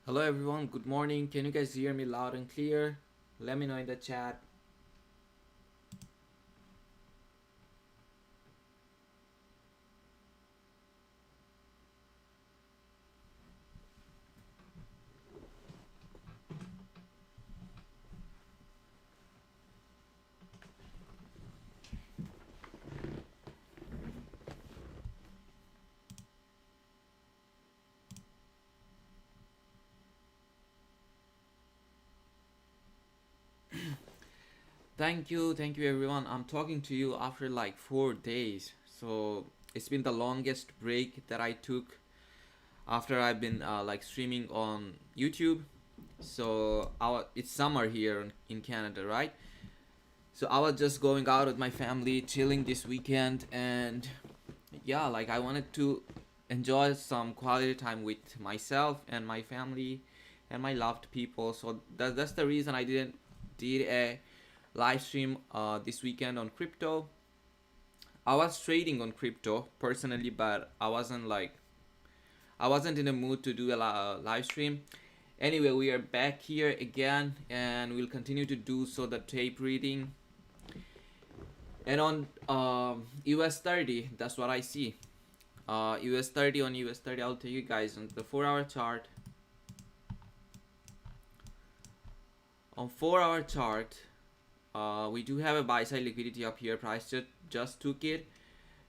Hello everyone, good morning. Can you guys hear me loud and clear? Let me know in the chat. Thank you everyone. I'm talking to you after like 4 days. So it's been the longest break that I took after I've been like streaming on YouTube. So it's summer here in Canada, right? So I was just going out with my family, chilling this weekend, and yeah, like I wanted to enjoy some quality time with myself and my family and my loved people. So that's the reason I didn't did a live stream this weekend on crypto. I was trading on crypto personally, but I wasn't like I wasn't in a mood to do a live stream. Anyway, we are back here again, and we'll continue to do so the tape reading. And on US30, that's what I see. US30 on US30, I'll take you guys on the 4-hour chart. On 4-hour chart, we do have a buy side liquidity up here. Price just took it.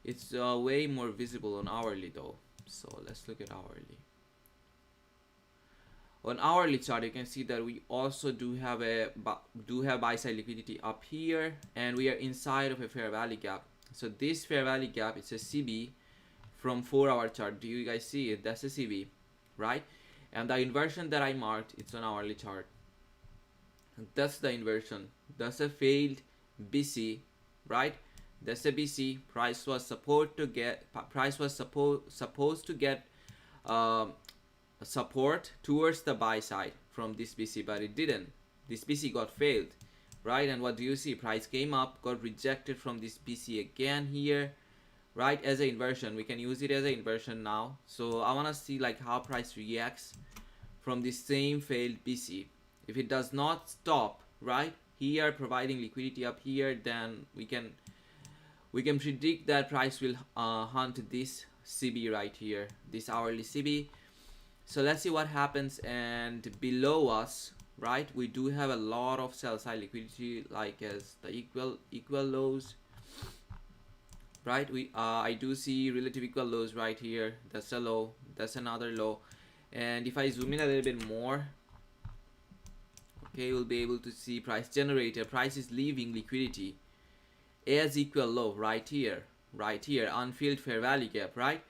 It's way more visible on hourly though. So let's look at hourly. On hourly chart, you can see that we also do have buy side liquidity up here, and we are inside of a fair value gap. So this fair value gap, it's a CB from 4-hour chart. Do you guys see it? That's a CB, right? And the inversion that I marked, it's on hourly chart. That's the inversion. That's a failed BC, right? That's a BC. Price was supposed to get support towards the buy side from this BC, but it didn't. This BC got failed, right? And what do you see? Price came up, got rejected from this BC again here, right? As an inversion, we can use it as an inversion now. So I want to see like how price reacts from this same failed BC. If it does not stop right here, providing liquidity up here, then we can predict that price will hunt this CB right here, this hourly CB. So let's see what happens. And below us, right, we do have a lot of sell side liquidity, like as the equal lows, right? I do see relative equal lows right here. That's a low, that's another low. And if I zoom in a little bit more, okay, we'll be able to see price generator. Price is leaving liquidity as equal low right here, unfilled fair value gap, right?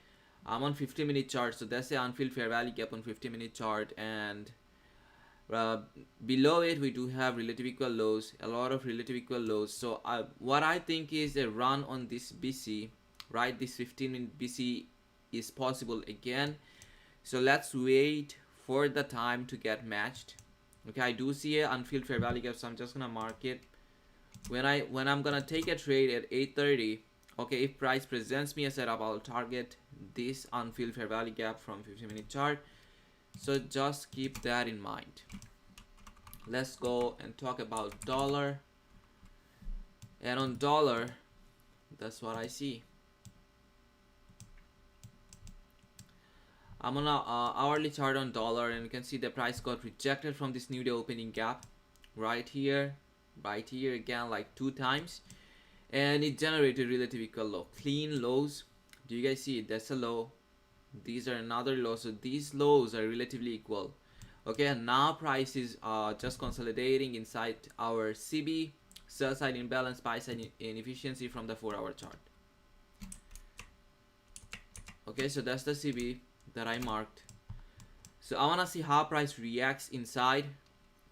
I'm on 50-minute chart, so that's the unfilled fair value gap on 50-minute chart. And below it we do have relative equal lows, a lot of relative equal lows. So what I think is a run on this BC, right? This 15-minute BC is possible again. So let's wait for the time to get matched. Okay, I do see a unfilled fair value gap, so I'm just gonna mark it. When I'm gonna take a trade at 8:30, okay, if price presents me a setup, I'll target this unfilled fair value gap from 50-minute chart. So just keep that in mind. Let's go and talk about dollar. And on dollar, that's what I see. I'm on a hourly chart on dollar, and you can see the price got rejected from this new day opening gap right here again, like 2 times, and it generated relative equal low, clean lows. Do you guys see it? That's a low, these are another low, so these lows are relatively equal. Okay, and now price is just consolidating inside our CB, sell side imbalance, buy side inefficiency from the 4-hour chart. Okay, so that's the CB that I marked. So I want to see how price reacts inside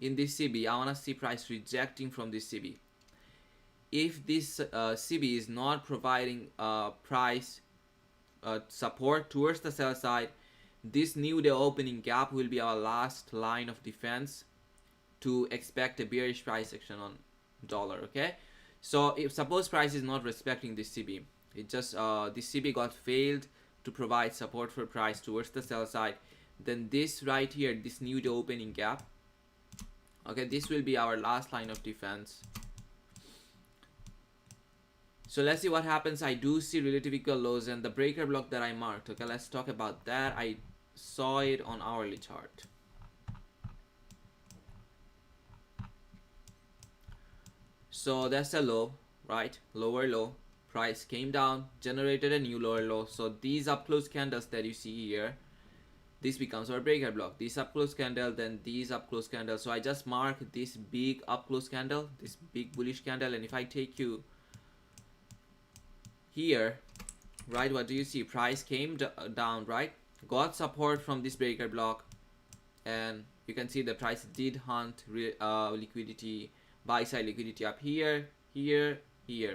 in this CB. I want to see price rejecting from this CB. If this CB is not providing price support towards the sell side, this new day opening gap will be our last line of defense to expect a bearish price action on dollar. Okay, so if suppose price is not respecting this CB, it just this CB got failed to provide support for price towards the sell side, then this right here, this new day opening gap, okay, this will be our last line of defense. So let's see what happens. I do see relative equal lows and the breaker block that I marked. Okay, let's talk about that. I saw it on hourly chart. So that's a low, right? Lower low. Price came down, generated a new lower low. So these up close candles that you see here, this becomes our breaker block. This up close candle, then these up close candles. So I just mark this big up close candle, this big bullish candle, and if I take you here, right, what do you see? Price came down, right? Got support from this breaker block, and you can see the price did hunt liquidity, buy side liquidity up here, here,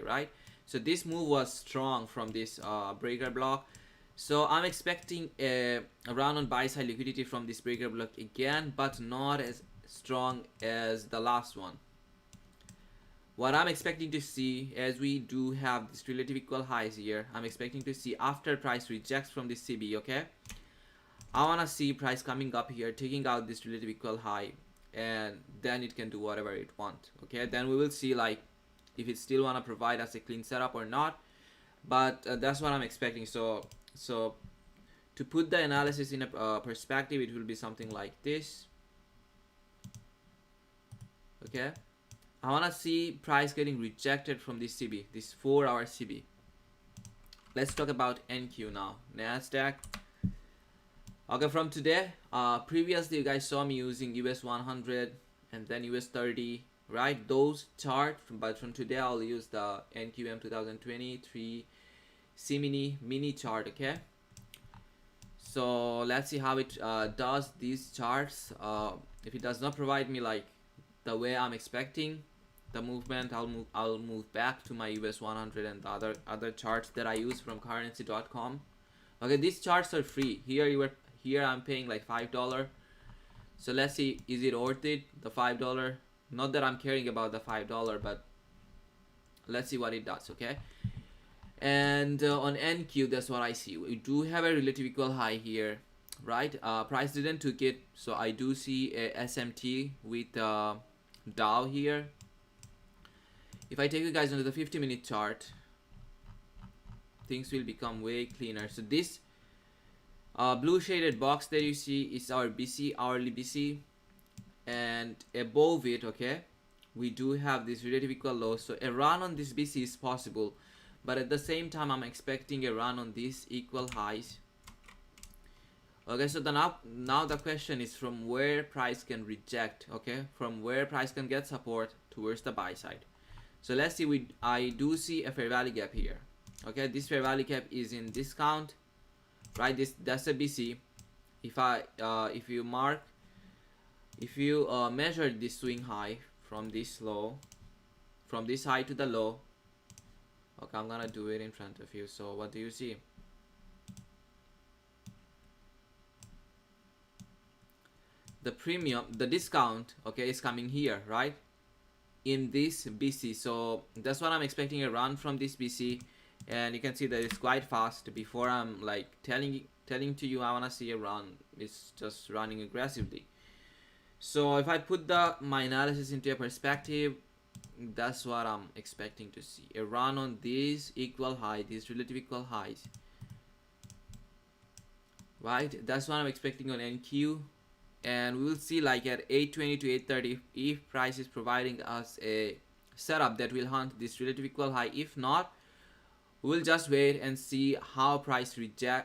right? So this move was strong from this breaker block. So I'm expecting a run on buy side liquidity from this breaker block again, but not as strong as the last one. What I'm expecting to see, as we do have this relative equal highs here, I'm expecting to see after price rejects from this CB, okay, I want to see price coming up here, taking out this relative equal high, and then it can do whatever it wants. Okay, then we will see like if it still want to provide us a clean setup or not. But that's what I'm expecting. So to put the analysis in a perspective, it will be something like this. Okay, I want to see price getting rejected from this CB, this 4-hour CB. Let's talk about NQ now. Nasdaq. Okay, from today, previously you guys saw me using US100 and then US30, right? Those charts, but from today I'll use the NQM 2023 mini chart. Okay, so let's see how it does these charts. If it does not provide me like the way I'm expecting the movement, I'll move back to my US100 and the other charts that I use from currency.com. Okay, these charts are free. Here I'm paying like $5. So let's see, is it worth it, the $5? Not that I'm caring about the $5, but let's see what it does. Okay, and on NQ, that's what I see. We do have a relative equal high here, right? Price didn't took it, so I do see a SMT with Dow here. If I take you guys onto the 50-minute chart, things will become way cleaner. So this blue shaded box that you see is our BC, hourly BC, and above it, okay, we do have this relative equal low. So a run on this BC is possible, but at the same time I'm expecting a run on these equal highs. Okay, so now the question is from where price can reject, okay, from where price can get support towards the buy side. So let's see, I do see a fair value gap here. Okay, this fair value gap is in discount, right? That's a BC. If you measure this swing high from this low, from this high to the low, okay, I'm gonna do it in front of you. So what do you see? The premium, the discount, okay, is coming here, right, in this BC. So that's what I'm expecting, a run from this BC, and you can see that it's quite fast. Before I'm like telling to you I want to see a run, it's just running aggressively. So if I put my analysis into a perspective, that's what I'm expecting to see, a run on these equal high, these relative equal highs, right? That's what I'm expecting on NQ. And we will see like at 820 to 830 if price is providing us a setup that will hunt this relative equal high. If not, we'll just wait and see how price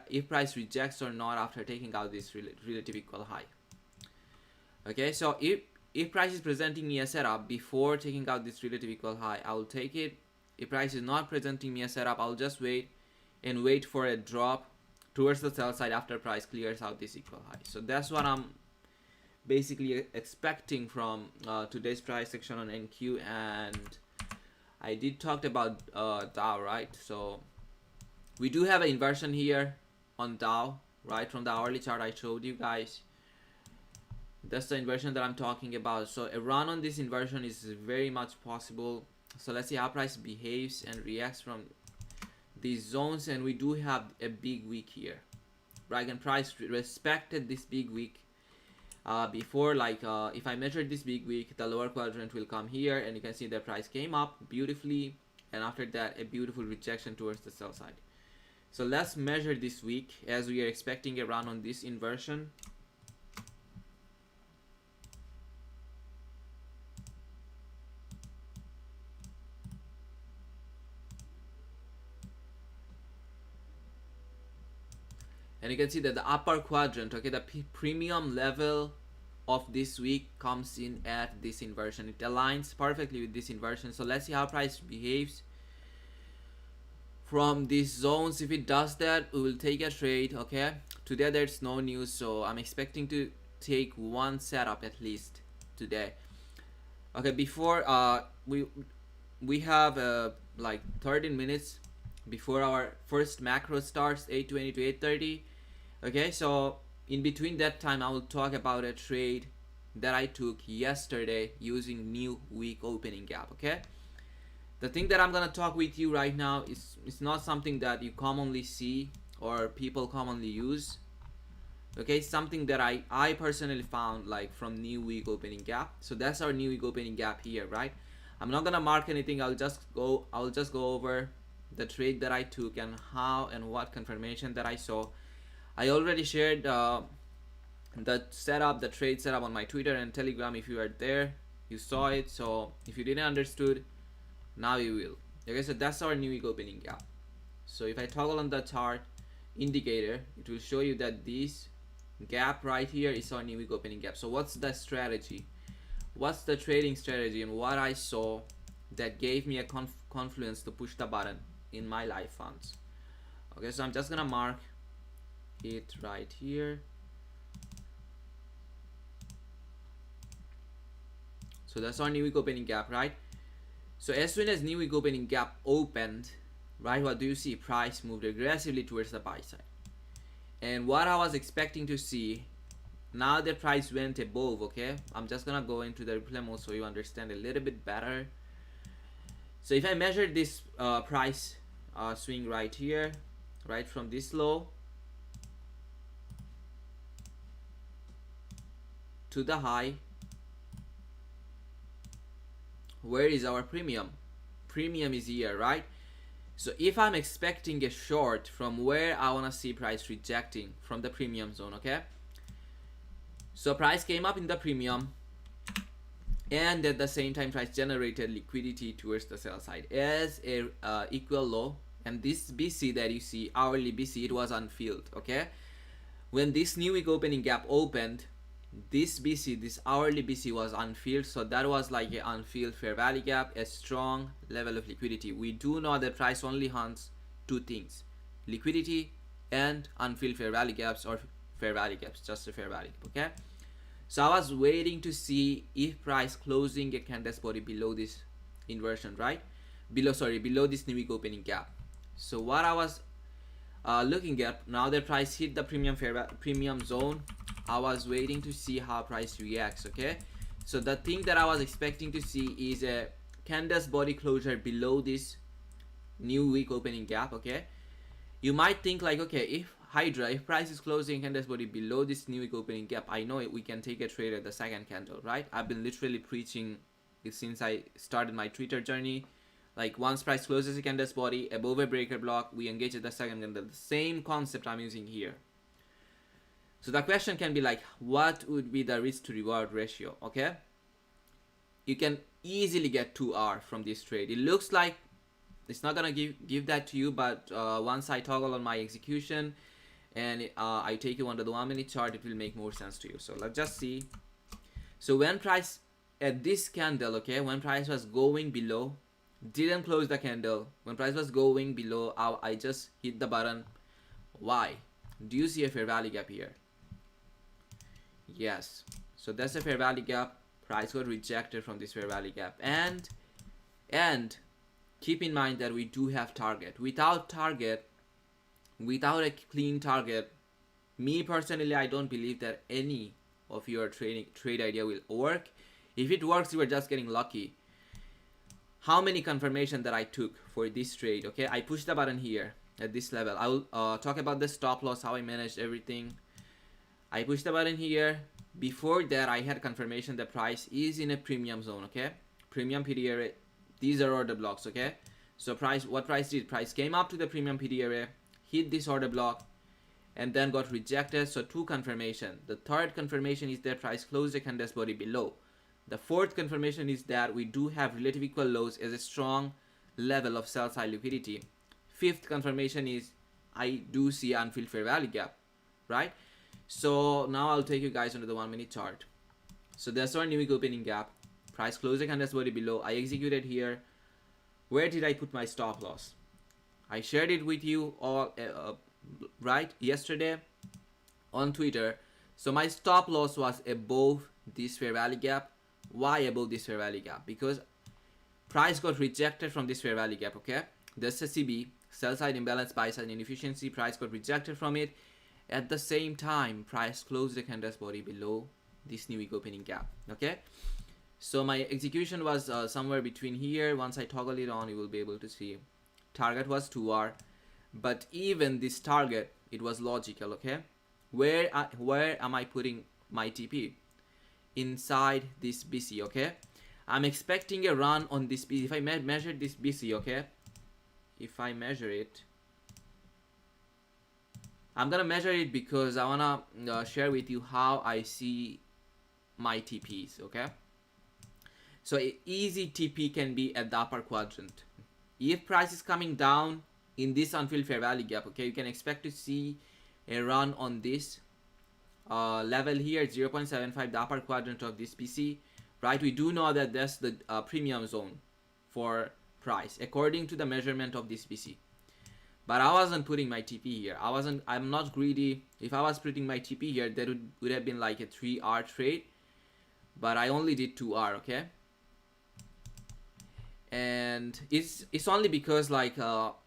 if price rejects or not after taking out this relative equal high. Okay, so if price is presenting me a setup before taking out this relative equal high, I will take it. If price is not presenting me a setup, I'll just wait for a drop towards the sell side after price clears out this equal high. So that's what I'm basically expecting from today's price section on NQ. And I did talk about Dow, right? So we do have an inversion here on Dow, right? From the hourly chart I showed you guys, that's the inversion that I'm talking about. So a run on this inversion is very much possible. So let's see how price behaves and reacts from these zones. And we do have a big wick here, right? And price respected this big wick before, like if I measure this big wick, the lower quadrant will come here, and you can see the price came up beautifully, and after that a beautiful rejection towards the sell side. So let's measure this wick as we are expecting a run on this inversion. And you can see that the upper quadrant, okay, the premium level of this week comes in at this inversion. It aligns perfectly with this inversion. So let's see how price behaves from these zones. If it does that, we will take a trade. Okay, today there's no news, so I'm expecting to take one setup at least today. Okay, before we have like 13 minutes before our first macro starts, 8:20 to 8:30. Okay, so in between that time I will talk about a trade that I took yesterday using new week opening gap. Okay, the thing that I'm gonna talk with you right now is not something that you commonly see or people commonly use. Okay, something that I personally found like from new week opening gap. So that's our new week opening gap here, right? I'm not gonna mark anything. I'll just go over the trade that I took and how and what confirmation that I saw. I already shared the trade setup on my Twitter and Telegram. If you are there, you saw it. So if you didn't understood, now you will. Okay, so that's our new week opening gap. So if I toggle on the chart indicator, it will show you that this gap right here is our new week opening gap. So what's the strategy? What's the trading strategy and what I saw that gave me a confluence to push the button in my live funds? Okay, so I'm just gonna mark it right here. So that's our new week opening gap, right? So as soon as new week opening gap opened, right, what do you see? Price moved aggressively towards the buy side. And what I was expecting to see, now the price went above, okay? I'm just gonna go into the replay mode so you understand a little bit better. So if I measure this price swing right here, right from this low to the high, where is our premium? Premium is here, right? So if I'm expecting a short from where I want to see price rejecting from the premium zone, okay? So price came up in the premium and at the same time price generated liquidity towards the sell side as a equal low, and this BC that you see, hourly BC, it was unfilled, okay? When this new week opening gap opened, this BC, this hourly BC was unfilled, so that was like an unfilled fair value gap, a strong level of liquidity. We do know that price only hunts two things: liquidity and unfilled fair value gaps, or fair value gaps, just a fair value gap, okay? So I was waiting to see if price closing a candle body below this inversion, right? Below this new week opening gap. So what I was looking at, now that price hit the premium zone, I was waiting to see how price reacts, okay? So the thing that I was expecting to see is a candle's body closure below this new week opening gap, okay? You might think like, okay, if HYDRA, if price is closing candle's body below this new week opening gap, I know we can take a trade at the second candle, right? I've been literally preaching it since I started my Twitter journey. Like once price closes a candle's body above a breaker block, we engage at the second candle. The same concept I'm using here. So the question can be like, what would be the risk to reward ratio, okay? You can easily get 2R from this trade. It looks like it's not gonna give that to you, but once I toggle on my execution and I take you under the 1 minute chart, it will make more sense to you. So let's just see. So when price at this candle, okay, when price was going below, didn't close the candle, when price was going below, I just hit the button. Why? Do you see a fair value gap here? Yes, so that's a fair value gap. Price got rejected from this fair value gap, and keep in mind that we do have target. Without a clean target, me personally, I don't believe that any of your trade idea will work. If it works, you are just getting lucky. How many confirmation that I took for this trade, okay? I pushed the button here at this level. I will talk about the stop loss, how I managed everything. I pushed the button here. Before that, I had confirmation that price is in a premium zone, okay? Premium PD area. These are order blocks, okay? So what price did? Price came up to the premium PD area, hit this order block, and then got rejected. So 2 confirmation. The third confirmation is that price closed the candle's body below. The fourth confirmation is that we do have relative equal lows as a strong level of sell side liquidity. Fifth confirmation is I do see unfilled fair value gap, right? So now I'll take you guys under the 1 minute chart. So that's our new week opening gap. Price closed the candle's body below. I executed here. Where did I put my stop loss? I shared it with you all right yesterday on Twitter. So my stop loss was above this fair value gap. Why above this fair value gap? Because price got rejected from this fair value gap, okay? That's a CB, sell side imbalance, buy side inefficiency. Price got rejected from it. At the same time, price closed the candle's body below this new week opening gap, okay? So my execution was somewhere between here. Once I toggle it on, you will be able to see target was 2R, but even this target, it was logical, okay? where am I putting my TP? Inside this BC, okay? I'm expecting a run on this BC. If I measure this BC, okay? If I measure it, I'm gonna measure it because I wanna share with you how I see my TPs, okay? So easy TP can be at the upper quadrant. If price is coming down in this unfilled fair value gap, okay, you can expect to see a run on this level here, 0.75, the upper quadrant of this PC, right? We do know that that's the premium zone for price according to the measurement of this PC. But I wasn't putting my TP here. I'm not greedy. If I was putting my TP here, that would have been like a 3R trade, but I only did 2R, okay? And it's only because like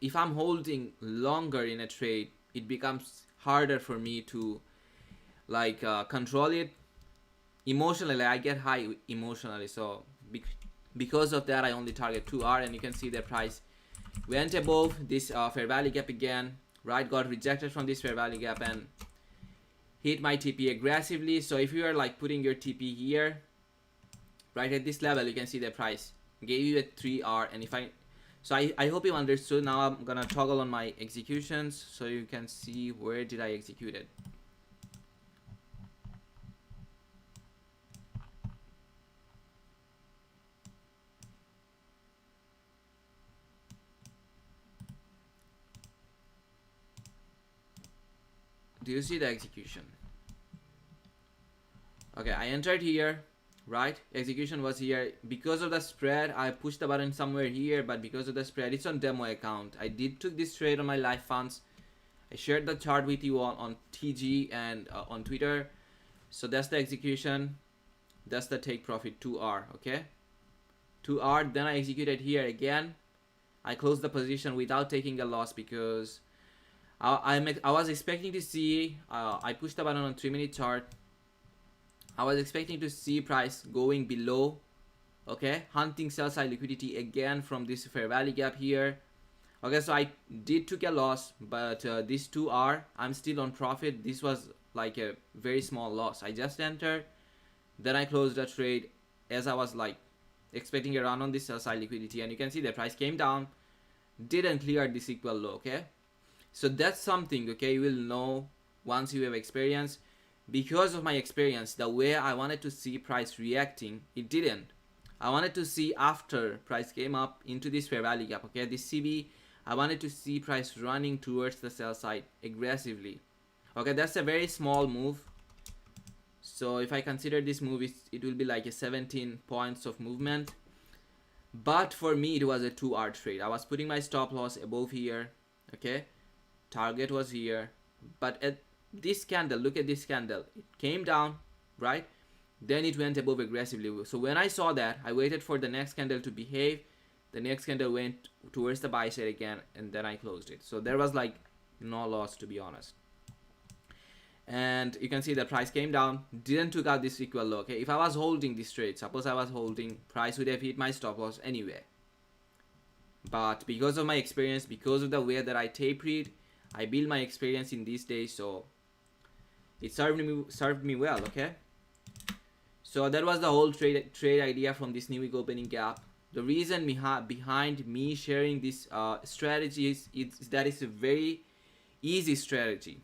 if I'm holding longer in a trade, it becomes harder for me to like control it emotionally. I get high emotionally, so because of that I only target 2R. And you can see the price went above this fair value gap again, right? Got rejected from this fair value gap and hit my TP aggressively. So if you are like putting your TP here, right at this level, you can see the price gave you a 3R. And if I hope you understood. Now I'm gonna toggle on my executions so you can see where did I execute it. Do you see the execution? Okay, I entered here, right? Execution was here. Because of the spread, I pushed the button somewhere here, but because of the spread, it's on demo account. I took this trade on my live funds. I shared the chart with you on TG and on Twitter. So that's the execution. That's the take profit, 2R, okay? 2R, then I executed here again. I closed the position without taking a loss because I was expecting to see, I pushed the button on 3-minute chart. I was expecting to see price going below, okay, hunting sell side liquidity again from this fair value gap here. Okay, so I did took a loss, but this 2R, I'm still on profit. This was like a very small loss. I just entered, then I closed the trade as I was like expecting a run on this sell side liquidity, and you can see the price came down, didn't clear this equal low, okay? So that's something, okay, you will know once you have experience. Because of my experience, the way I wanted to see price reacting, it didn't. I wanted to see after price came up into this fair value gap, okay, this CB, I wanted to see price running towards the sell side aggressively. Okay, that's a very small move. So if I consider this move, it will be like a 17 points of movement. But for me, it was a 2R trade. I was putting my stop loss above here, okay? Target was here, but at this candle, look at this candle, it came down, right? Then it went above aggressively. So when I saw that, I waited for the next candle to behave. The next candle went towards the buy side again, and then I closed it. So there was like no loss, to be honest. And you can see the price came down, didn't took out this equal low, okay? If I was holding this trade, suppose I was holding, price would have hit my stop loss anyway. But because of my experience, because of the way that I tape read, I build my experience in these days, so it served me well, okay? So that was the whole trade idea from this new week opening gap. The reason behind me sharing this strategy is that it's a very easy strategy.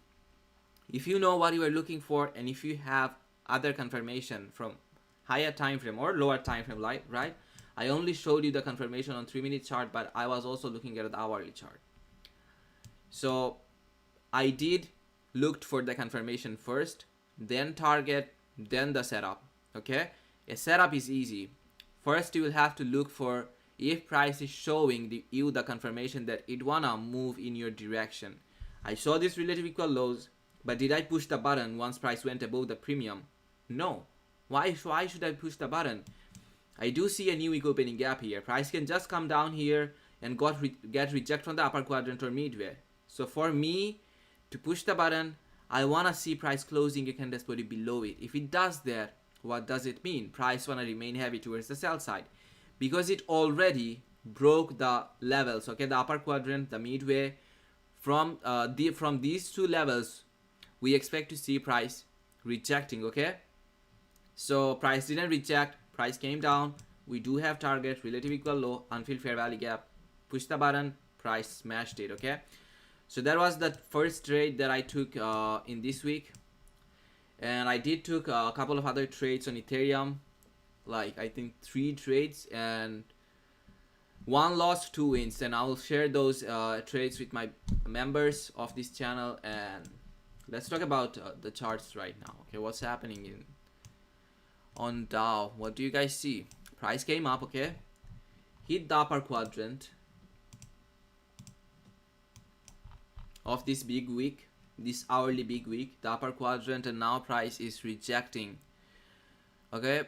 If you know what you are looking for, and if you have other confirmation from higher time frame or lower time frame, right? I only showed you the confirmation on 3-minute chart, but I was also looking at the hourly chart. So I did looked for the confirmation first, then target, then the setup, okay? A setup is easy. First, you will have to look for if price is showing you the confirmation that it wanna move in your direction. I saw this relative equal lows, but did I push the button once price went above the premium? No. Why should I push the button? I do see a new week opening gap here. Price can just come down here and get rejected from the upper quadrant or midway. So for me to push the button, I want to see price closing a candle body below it. If it does that, what does it mean? Price want to remain heavy towards the sell side because it already broke the levels, okay, the upper quadrant, the midway. From these two levels, we expect to see price rejecting. Okay, so price didn't reject, price came down. We do have target, relative equal low, unfilled fair value gap, push the button, price smashed it. Okay, so that was the first trade that I took in this week, and I did took a couple of other trades on Ethereum, like I think 3 trades, and 1 loss, 2 wins, and I will share those trades with my members of this channel. And let's talk about the charts right now. Okay, what's happening in on Dow? What do you guys see? Price came up, okay, hit the upper quadrant of this big wick, this hourly big wick, the upper quadrant, and now price is rejecting. Okay,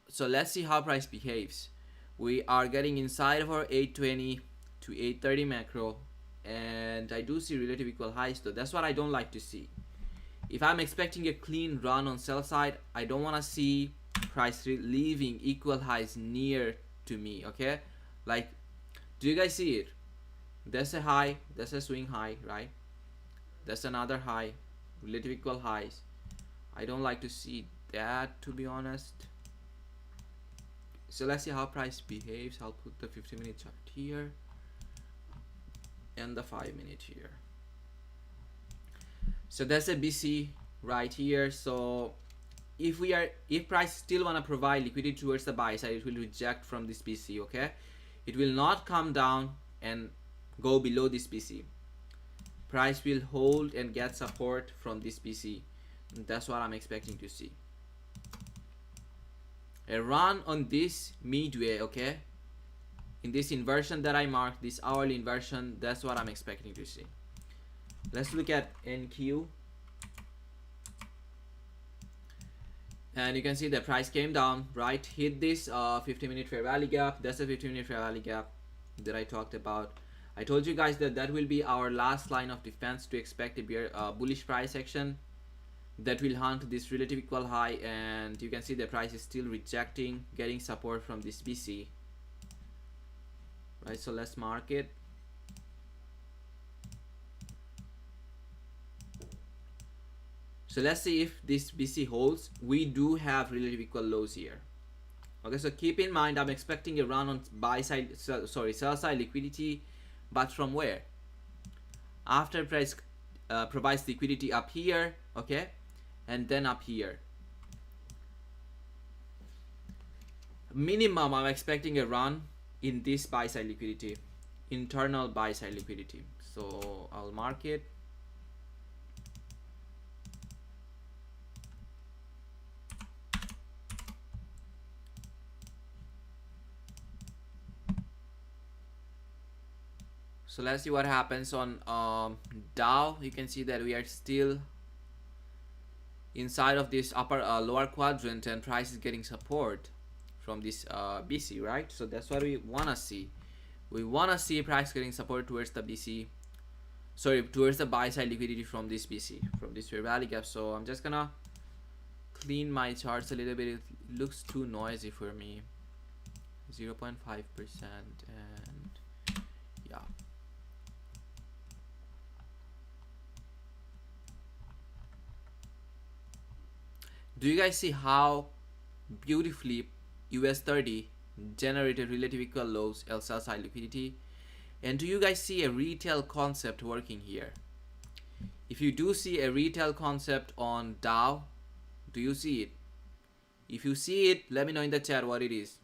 so let's see how price behaves. We are getting inside of our 820 to 830 macro, and I do see relative equal highs though. That's what I don't like to see. If I'm expecting a clean run on sell side, I don't want to see price leaving equal highs near to me. Okay, like, do you guys see it? That's a high, that's a swing high, right? That's another high, relative equal highs. I don't like to see that, to be honest. So let's see how price behaves. I'll put the 50-minute chart here and the 5-minute here. So that's a BC right here. So if price still want to provide liquidity towards the buy side, it will reject from this BC. Okay, it will not come down and go below this BC. Price will hold and get support from this BC. That's what I'm expecting to see. A run on this midway, okay, in this inversion that I marked, this hourly inversion, that's what I'm expecting to see. Let's look at NQ, and you can see the price came down, right, hit this 50-minute fair value gap. That's a 50-minute fair value gap that I talked about. I told you guys that that will be our last line of defense to expect a bullish price action that will hunt this relative equal high, and you can see the price is still rejecting, getting support from this BC, right? So let's mark it. So let's see if this BC holds. We do have relative equal lows here. Okay, so keep in mind I'm expecting a run on buy side, sell side liquidity, but from where? After price provides liquidity up here, okay, and then up here. Minimum, I'm expecting a run in this buy side liquidity, internal buy side liquidity. So I'll mark it. So let's see what happens on Dow. You can see that we are still inside of this upper lower quadrant, and price is getting support from this BC, right? So that's what we want to see. We want to see price getting support towards the BC, sorry, towards the buy side liquidity from this BC, from this fair value gap. So I'm just gonna clean my charts a little bit. It looks too noisy for me. 0.5%, and yeah. Do you guys see how beautifully US30 generated relative equal lows, sell side liquidity? And do you guys see a retail concept working here? If you do see a retail concept on Dow, do you see it? If you see it, let me know in the chat what it is.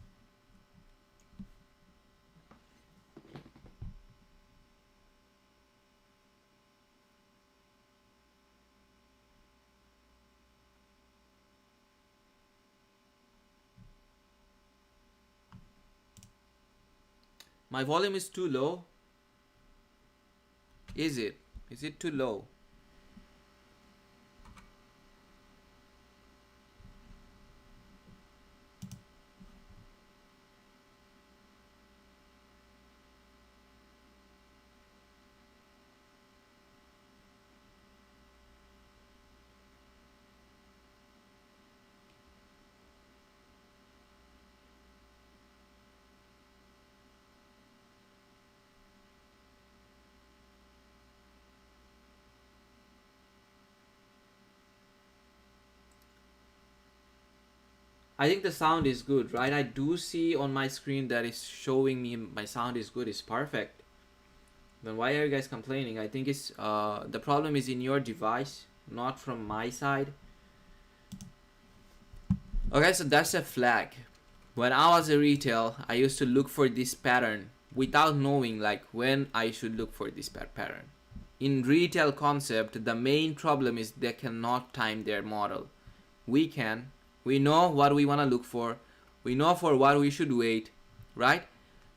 My volume is too low. Is it? Is it too low? I think the sound is good, right? I do see on my screen that is showing me my sound is good, it's perfect. Then why are you guys complaining? I think it's the problem is in your device, not from my side. Okay, so that's a flag. When I was a retail, I used to look for this pattern without knowing like when I should look for this pattern. In retail concept, the main problem is they cannot time their model. We can. We know what we want to look for. We know for what we should wait, right?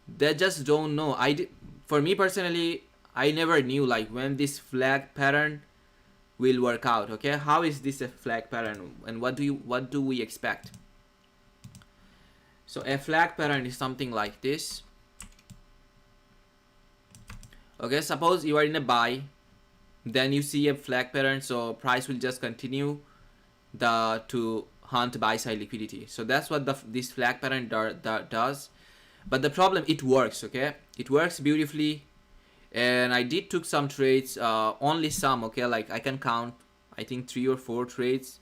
They just don't know. For me personally, I never knew like when this flag pattern will work out. Okay, how is this a flag pattern, and what do we expect? So a flag pattern is something like this. Okay, suppose you are in a buy, then you see a flag pattern, so price will just continue to hunt buy side liquidity. So that's what this flag pattern does. But the problem, it works. Okay, it works beautifully, and I did took some trades, only some. Okay, like I can count, I think 3 or 4 trades.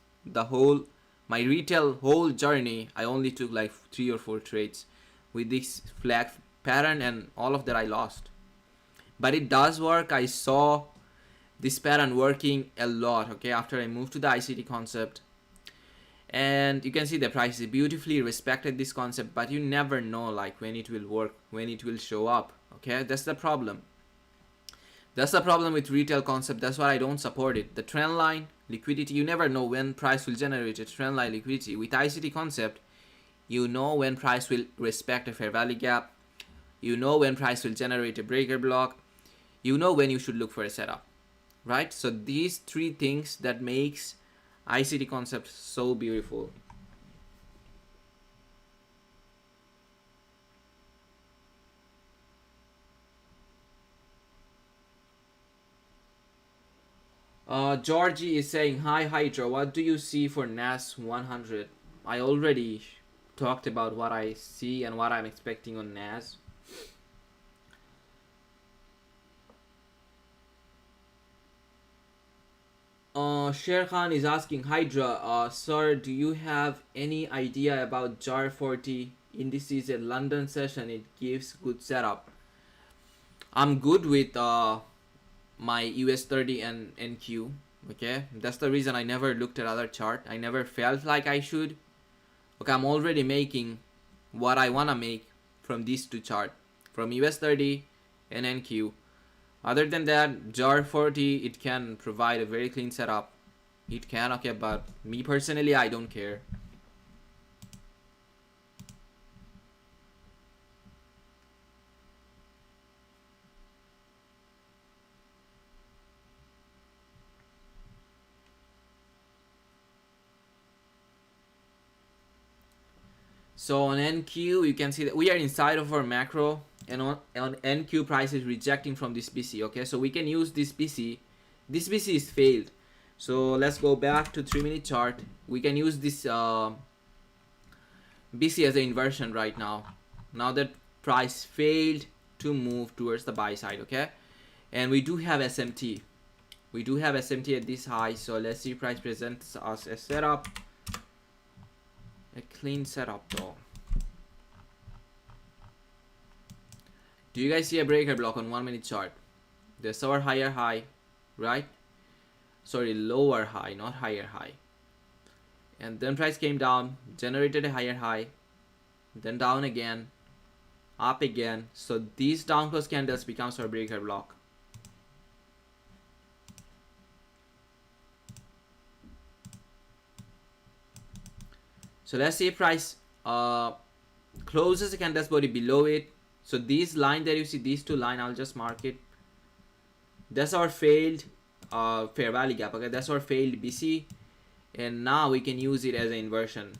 My retail whole journey, I only took like 3 or 4 trades with this flag pattern, and all of that I lost. But it does work. I saw this pattern working a lot, okay, after I moved to the ICT concept. And you can see the price is beautifully respected this concept, but you never know like when it will work, when it will show up. Okay, that's the problem. That's the problem with retail concept. That's why I don't support it. The trend line liquidity, you never know when price will generate a trend line liquidity. With ICT concept, you know when price will respect a fair value gap. You know when price will generate a breaker block. You know when you should look for a setup, right? So these 3 things that makes ICT concept so beautiful. Georgie is saying, hi Hydra, what do you see for US100? I already talked about what I see and what I'm expecting on US. Sher Khan is asking, Hydra, sir, do you have any idea about US30 Indices at London session? It gives good setup. I'm good with my US30 and NQ. Okay, that's the reason I never looked at other chart. I never felt like I should. Okay, I'm already making what I wanna make from these 2 chart, from US30 and NQ. Other than that, US40, it can provide a very clean setup. It can, okay, but me personally, I don't care. So on NQ, you can see that we are inside of our macro, and on NQ price is rejecting from this BC. Okay, so we can use this BC. This BC is failed. So let's go back to 3-minute chart. We can use this BC as an inversion right now. Now that price failed to move towards the buy side. Okay, and we do have SMT. We do have SMT at this high. So let's see, price presents us a setup. A clean setup though. Do you guys see a breaker block on 1-minute chart? There's our higher high, right? Sorry, lower high, not higher high. And then price came down, generated a higher high, then down again, up again. So these down close candles becomes our breaker block. So let's see, price closes the candles body below it. So these line that you see, these 2 line, I'll just mark it. That's our failed fair value gap. Okay, that's our failed BC, and now we can use it as an inversion.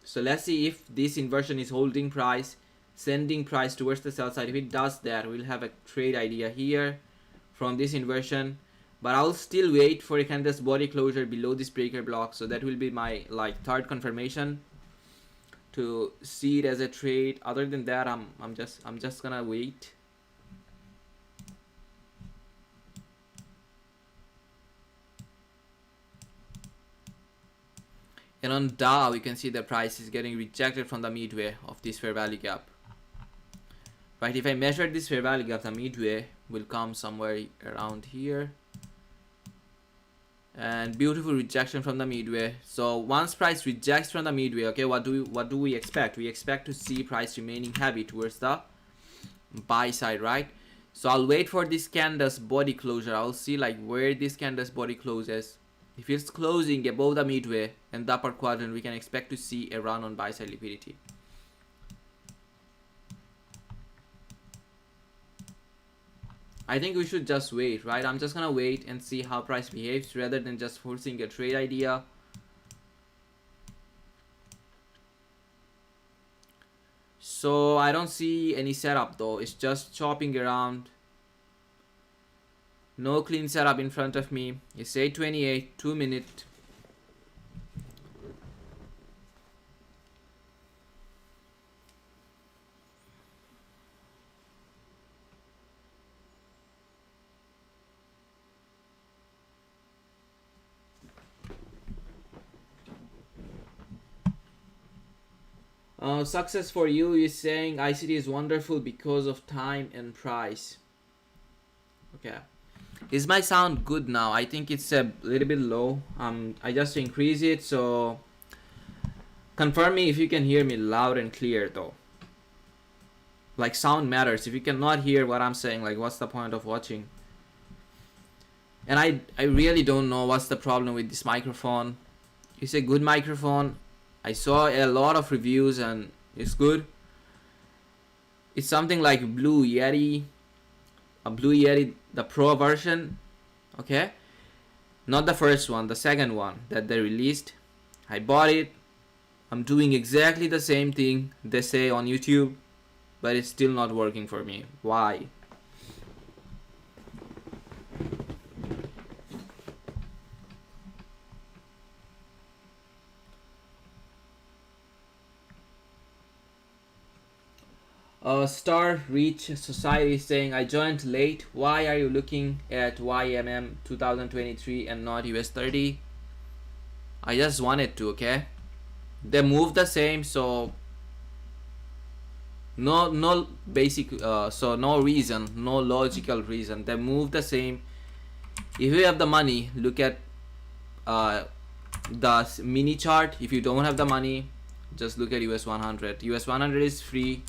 So let's see if this inversion is holding price, sending price towards the sell side. If it does that, we'll have a trade idea here from this inversion. But I'll still wait for a candle's body closure below this breaker block. So that will be my like 3rd confirmation to see it as a trade. Other than that, I'm just gonna wait. And on Dow, you can see the price is getting rejected from the midway of this fair value gap. Right, if I measure this fair value gap, the midway will come somewhere around here. And beautiful rejection from the midway. So once price rejects from the midway, okay, what do we expect? We expect to see price remaining heavy towards the buy side, right? So I'll wait for this candle's body closure. I'll see like where this candle's body closes. If it's closing above the midway and the upper quadrant, we can expect to see a run on buy side liquidity. I think we should just wait, right? I'm just gonna wait and see how price behaves rather than just forcing a trade idea. So I don't see any setup though. It's just chopping around. No clean setup in front of me. It's 8:28, 2 minute. Success for you is saying ICT is wonderful because of time and price. Okay. Is my sound good now? I think it's a little bit low. I just increase it, so confirm me if you can hear me loud and clear though. Like sound matters. If you cannot hear what I'm saying, like what's the point of watching? And I really don't know what's the problem with this microphone. It's a good microphone. I saw a lot of reviews and it's good. It's something like Blue Yeti, the Pro version, okay? Not the first one, the second one that they released. I bought it. I'm doing exactly the same thing they say on YouTube, but it's still not working for me. Why? Star Reach Society is saying, I joined late. Why are you looking at YMM 2023 and not US30? I just wanted to, okay? They move the same, so no basic, so no reason, no logical reason. They move the same. If you have the money, look at the mini chart. If you don't have the money, just look at US100. US100 is free.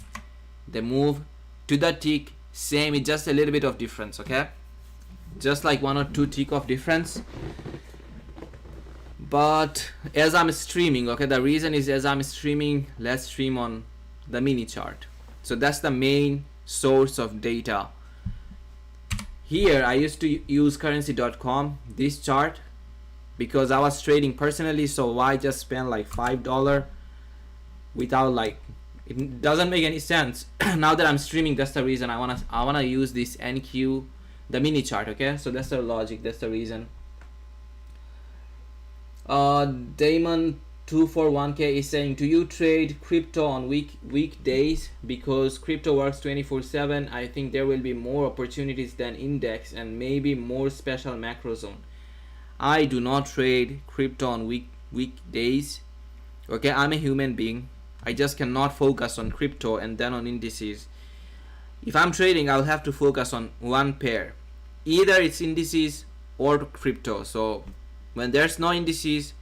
They move to the tick, same, it's just a little bit of difference, okay? Just like 1 or 2 tick of difference. But as I'm streaming, okay, the reason is as I'm streaming, let's stream on the mini chart. So that's the main source of data. Here I used to use currency.com, this chart, because I was trading personally, so why just spend like $5 without like, it doesn't make any sense. Now that I'm streaming, that's the reason I wanna use this NQ, the mini chart, okay? So that's the logic, that's the reason. Damon 241K is saying, do you trade crypto on weekdays? Because crypto works 24/7. I think there will be more opportunities than index and maybe more special macro zone. I do not trade crypto on weekdays. Okay, I'm a human being. I just cannot focus on crypto and then on indices. If I'm trading, I'll have to focus on one pair. Either it's indices or crypto. So when there's no indices,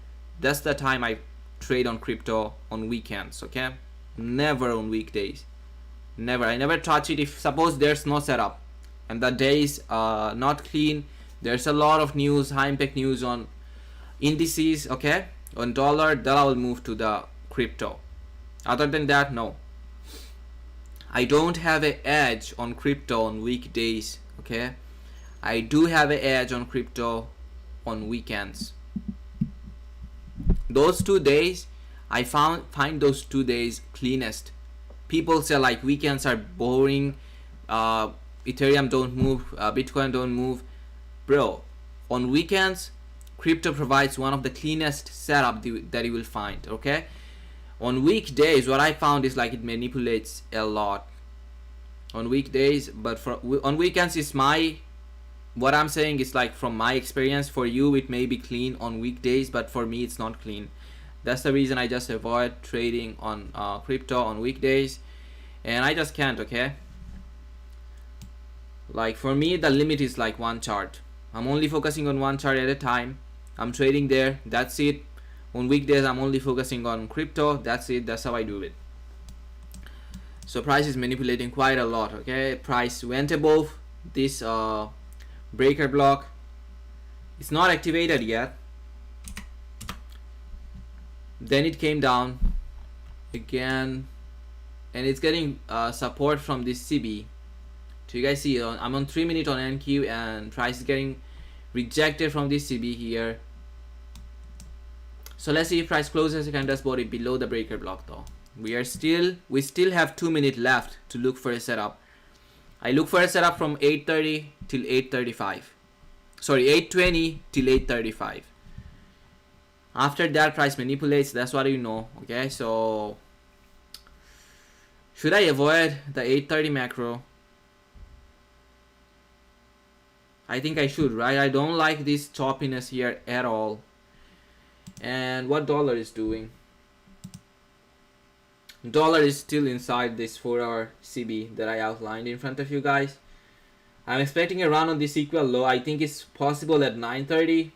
that's the time I trade on crypto on weekends, okay? Never on weekdays. Never. I never touch it if suppose there's no setup and the day is not clean. There's a lot of news, high impact news on indices, okay? On dollar, then I will move to the crypto. Other than that, no. I don't have an edge on crypto on weekdays, okay? I do have an edge on crypto on weekends. Those 2 days, I find those 2 days cleanest. People say like weekends are boring, Ethereum don't move, Bitcoin don't move. Bro, on weekends, crypto provides one of the cleanest setup that you will find, okay? On weekdays, what I found is like it manipulates a lot on weekdays, but on weekends is what I'm saying is like from my experience. For you it may be clean on weekdays, but for me it's not clean. That's the reason I just avoid trading on crypto on weekdays, and I just can't. Okay, like for me the limit is like one chart. I'm only focusing on one chart at a time. I'm trading there, that's it. On weekdays I'm only focusing on crypto, that's it. That's how I do it. So price is manipulating quite a lot. Okay, price went above this breaker block. It's not activated yet. Then it came down again, and it's getting support from this CB. So you guys see I'm on 3 minute on NQ, and price is getting rejected from this CB here. So let's see if price closes a candle body below the breaker block though. We still have 2 minutes left to look for a setup. I look for a setup from 8:30 till 8:35. Sorry, 8:20 till 8:35. After that price manipulates, that's what you know. Okay, so should I avoid the 8:30 macro? I think I should, right? I don't like this choppiness here at all. And what dollar is doing? Dollar is still inside this 4-hour CB that I outlined in front of you guys. I'm expecting a run on this equal low. I think it's possible at 9:30.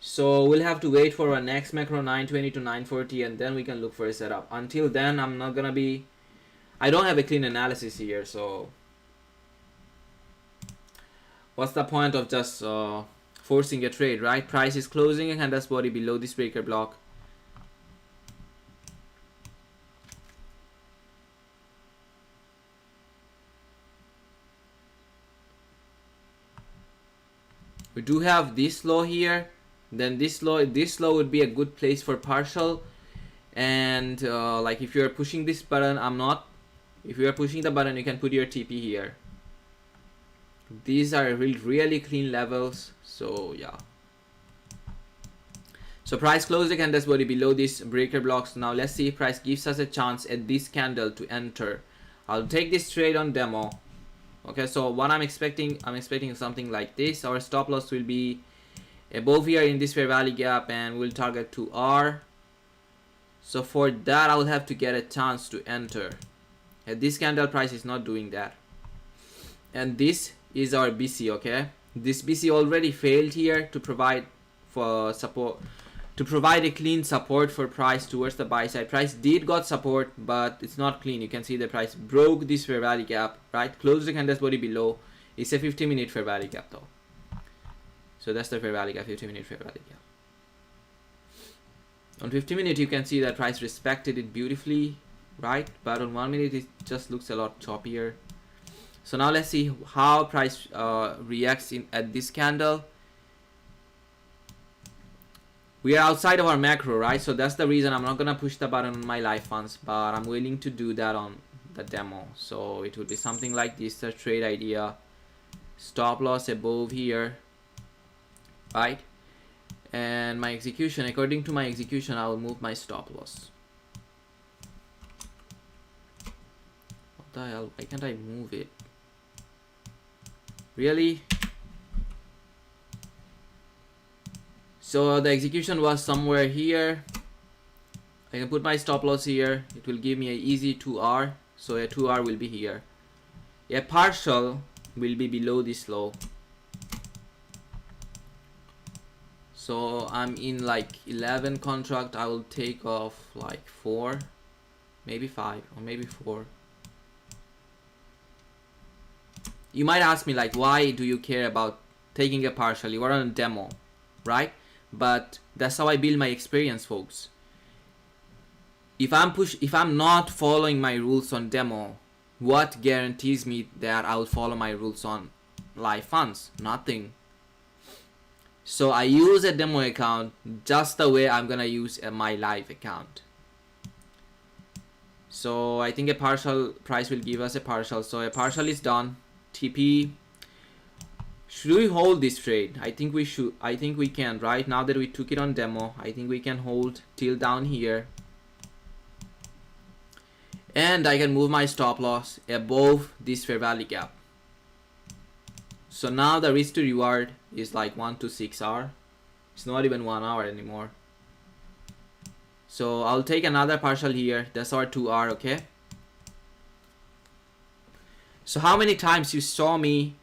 So we'll have to wait for our next macro 9:20 to 9:40, and then we can look for a setup. Until then, I don't have a clean analysis here, so what's the point of just forcing a trade, right? Price is closing a candle body below this breaker block. We do have this low here. Then this low would be a good place for partial. And like if you're pushing this button, I'm not. If you are pushing the button, you can put your TP here. These are really clean levels. So yeah. So price closed the candle body below these breaker blocks. Now let's see if price gives us a chance at this candle to enter. I'll take this trade on demo. Okay, so what I'm expecting something like this. Our stop loss will be above here in this fair value gap, and we'll target 2R. So for that, I'll have to get a chance to enter. And this candle price is not doing that. And this is our BC. Okay, this BC already failed here to provide for support, to provide a clean support for price towards the buy side. Price did got support, but it's not clean. You can see the price broke this fair value gap, right? Closed the candle body below. It's a 50-minute fair value gap though. So that's the fair value gap, 50-minute fair value gap. On 50-minute, you can see that price respected it beautifully, right? But on 1 minute, it just looks a lot choppier. So now let's see how price reacts at this candle. We are outside of our macro, right? So that's the reason I'm not gonna push the button on my live funds, but I'm willing to do that on the demo. So it would be something like this, the trade idea. Stop loss above here, right? And my execution, according to my execution, I will move my stop loss. What the hell? Why can't I move it? Really? So the execution was somewhere here. I can put my stop loss here. It will give me an easy 2R. So a 2R will be here. A partial will be below this low. So I'm in like 11 contract. I will take off like 4, maybe 5, or maybe 4. You might ask me like, why do you care about taking a partial? You are on a demo, right? But that's how I build my experience, folks. If I'm not following my rules on demo, what guarantees me that I'll follow my rules on live funds? Nothing. So I use a demo account just the way I'm gonna use my live account. So I think a partial price will give us a partial. So a partial is done. TP. Should we hold this trade? I think we should. I think we can, right? Now that we took it on demo, I think we can hold till down here. And I can move my stop loss above this fair value gap. So now the risk to reward is like 1 to 6 hour. It's not even 1 hour anymore. So I'll take another partial here. That's our 2R, okay? So how many times you saw me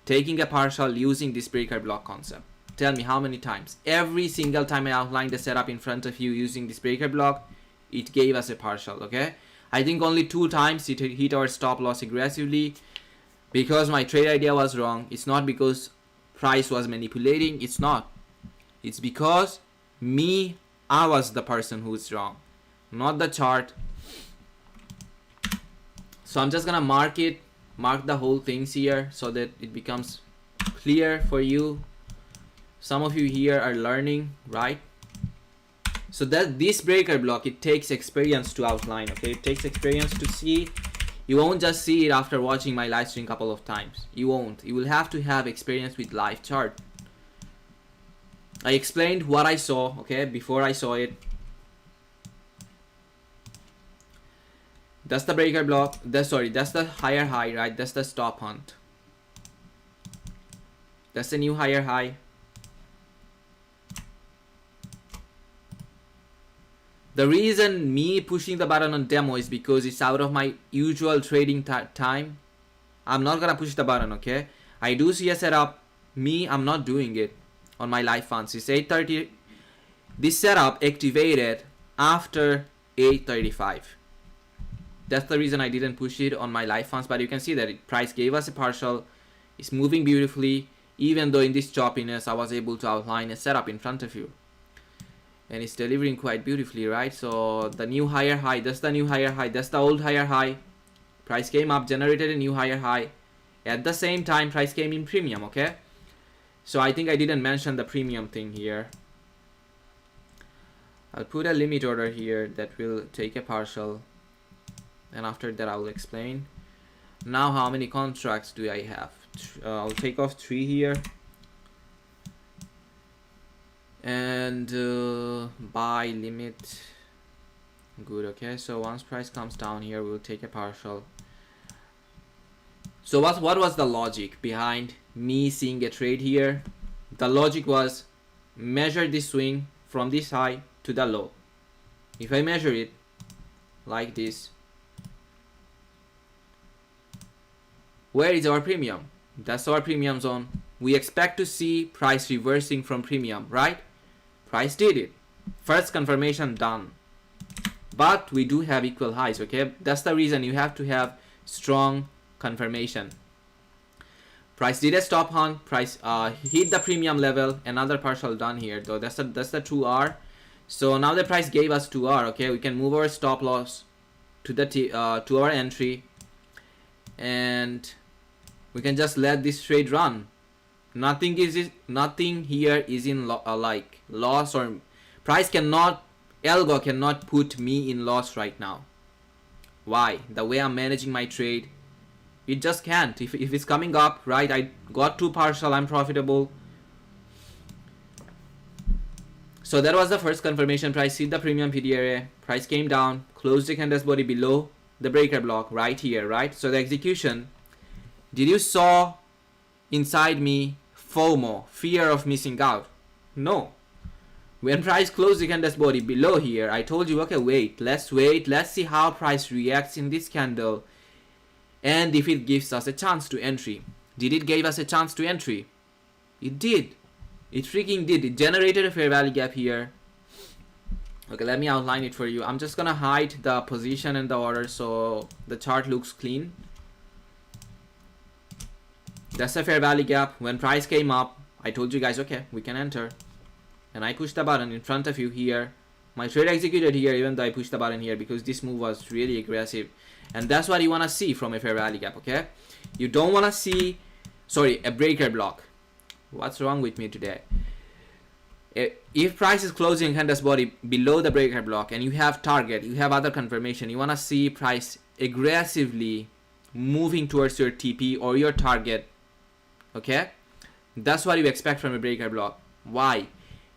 taking a partial using this breaker block concept? Tell me how many times. Every single time I outlined the setup in front of you using this breaker block, it gave us a partial, okay? I think only 2 times it hit our stop loss aggressively because my trade idea was wrong. It's not because price was manipulating. It's not. It's because I was the person who's wrong, not the chart. So I'm just gonna mark the whole things here so that it becomes clear for you. Some of you here are learning, right? So that this breaker block, it takes experience to outline, okay? It takes experience to see. You won't just see it after watching my live stream a couple of times. You won't. You will have to have experience with live chart. I explained what I saw, okay, before I saw it. That's the breaker block. That's the higher high, right? That's the stop hunt. That's the new higher high. The reason me pushing the button on demo is because it's out of my usual trading time. I'm not gonna push the button, okay? I do see a setup. I'm not doing it on my live funds. It's 8:30. This setup activated after 8:35. That's the reason I didn't push it on my live funds. But you can see that price gave us a partial. It's moving beautifully. Even though in this choppiness, I was able to outline a setup in front of you. And it's delivering quite beautifully, right? So the new higher high, that's the new higher high, that's the old higher high. Price came up, generated a new higher high. At the same time, price came in premium, okay? So I think I didn't mention the premium thing here. I'll put a limit order here that will take a partial. And after that, I will explain. Now, how many contracts do I have? I'll take off 3 here. And buy limit. Good, okay. So once price comes down here, we'll take a partial. So what was the logic behind me seeing a trade here? The logic was measure this swing from this high to the low. If I measure it like this, where is our premium? That's our premium zone. We expect to see price reversing from premium, right? Price did it. First confirmation done. But we do have equal highs, okay? That's the reason you have to have strong confirmation. Price did a stop hunt. Price hit the premium level. Another partial done here, though. That's the 2R. So now the price gave us 2R, okay? We can move our stop loss to the to our entry, and we can just let this trade run. Nothing here is in like loss, or price cannot, algo cannot put me in loss right now. Why? The way I'm managing my trade, it just can't. If it's coming up, right, I got 2 partial, I'm profitable. So that was the first confirmation. Price hit the premium PD area, price came down, closed the candle's body below the breaker block right here, right? So the execution, did you saw inside me FOMO, fear of missing out? No. When price closed the candle's body below here, I told you, okay, wait, let's see how price reacts in this candle, and if it gives us a chance to entry. Did it give us a chance to entry? It did. It freaking did. It generated a fair value gap here. Okay, let me outline it for you. I'm just gonna hide the position and the order so the chart looks clean. That's a fair value gap. When price came up, I told you guys, okay, we can enter. And I pushed the button in front of you here. My trade executed here even though I pushed the button here because this move was really aggressive. And that's what you want to see from a fair value gap, okay? You don't want to see, sorry, a breaker block. What's wrong with me today? If price is closing candle's body below the breaker block and you have target, you have other confirmation, you want to see price aggressively moving towards your TP or your target, okay? That's what you expect from a breaker block. Why?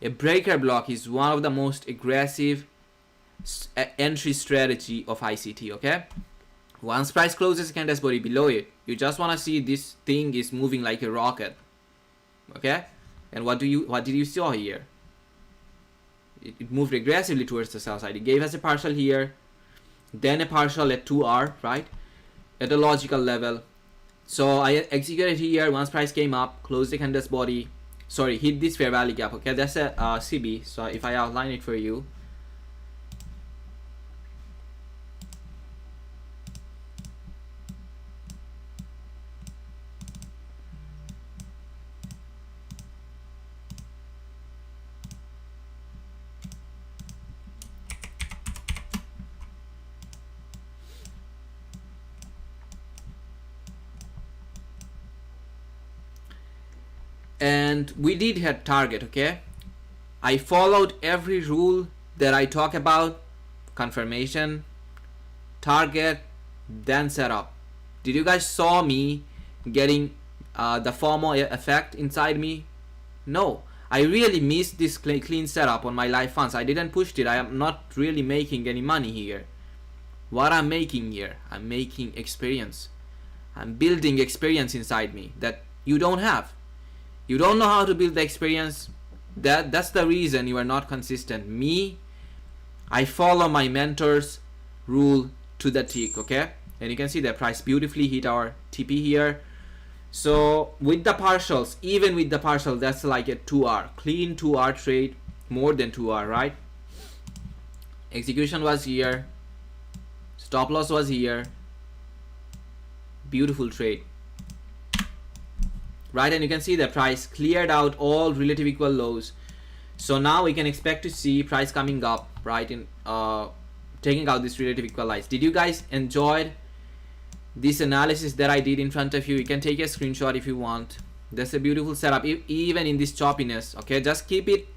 A breaker block is one of the most aggressive entry strategy of ICT, okay? Once price closes candle's body below it, you just want to see this thing is moving like a rocket, okay? And what did you saw here? it moved aggressively towards the sell side. It gave us a partial here, then a partial at 2R, right, at a logical level. So I executed here. Once price came up, closed the candle's body, sorry, hit this fair value gap. Okay, that's a CB. So if I outline it for you, and we did hit target. Okay, I followed every rule that I talk about: confirmation, target, then setup. Did you guys saw me getting the FOMO effect inside me? No, I really missed this clean setup on my live funds. I didn't push it. I am not really making any money here. What I'm making here, I'm making experience. I'm building experience inside me that you don't have. You don't know how to build the experience. That's the reason you are not consistent. Me, I follow my mentor's rule to the tick. Okay, and you can see the price beautifully hit our TP here. So with the partials, even with the partial, that's like a 2R, clean 2R trade, more than 2R, right? Execution was here, stop loss was here, beautiful trade, right? And you can see the price cleared out all relative equal lows. So now we can expect to see price coming up, right, in taking out this relative equal highs. Did you guys enjoy this analysis that I did in front of you? You can take a screenshot if you want. That's a beautiful setup, even in this choppiness. Okay, just keep it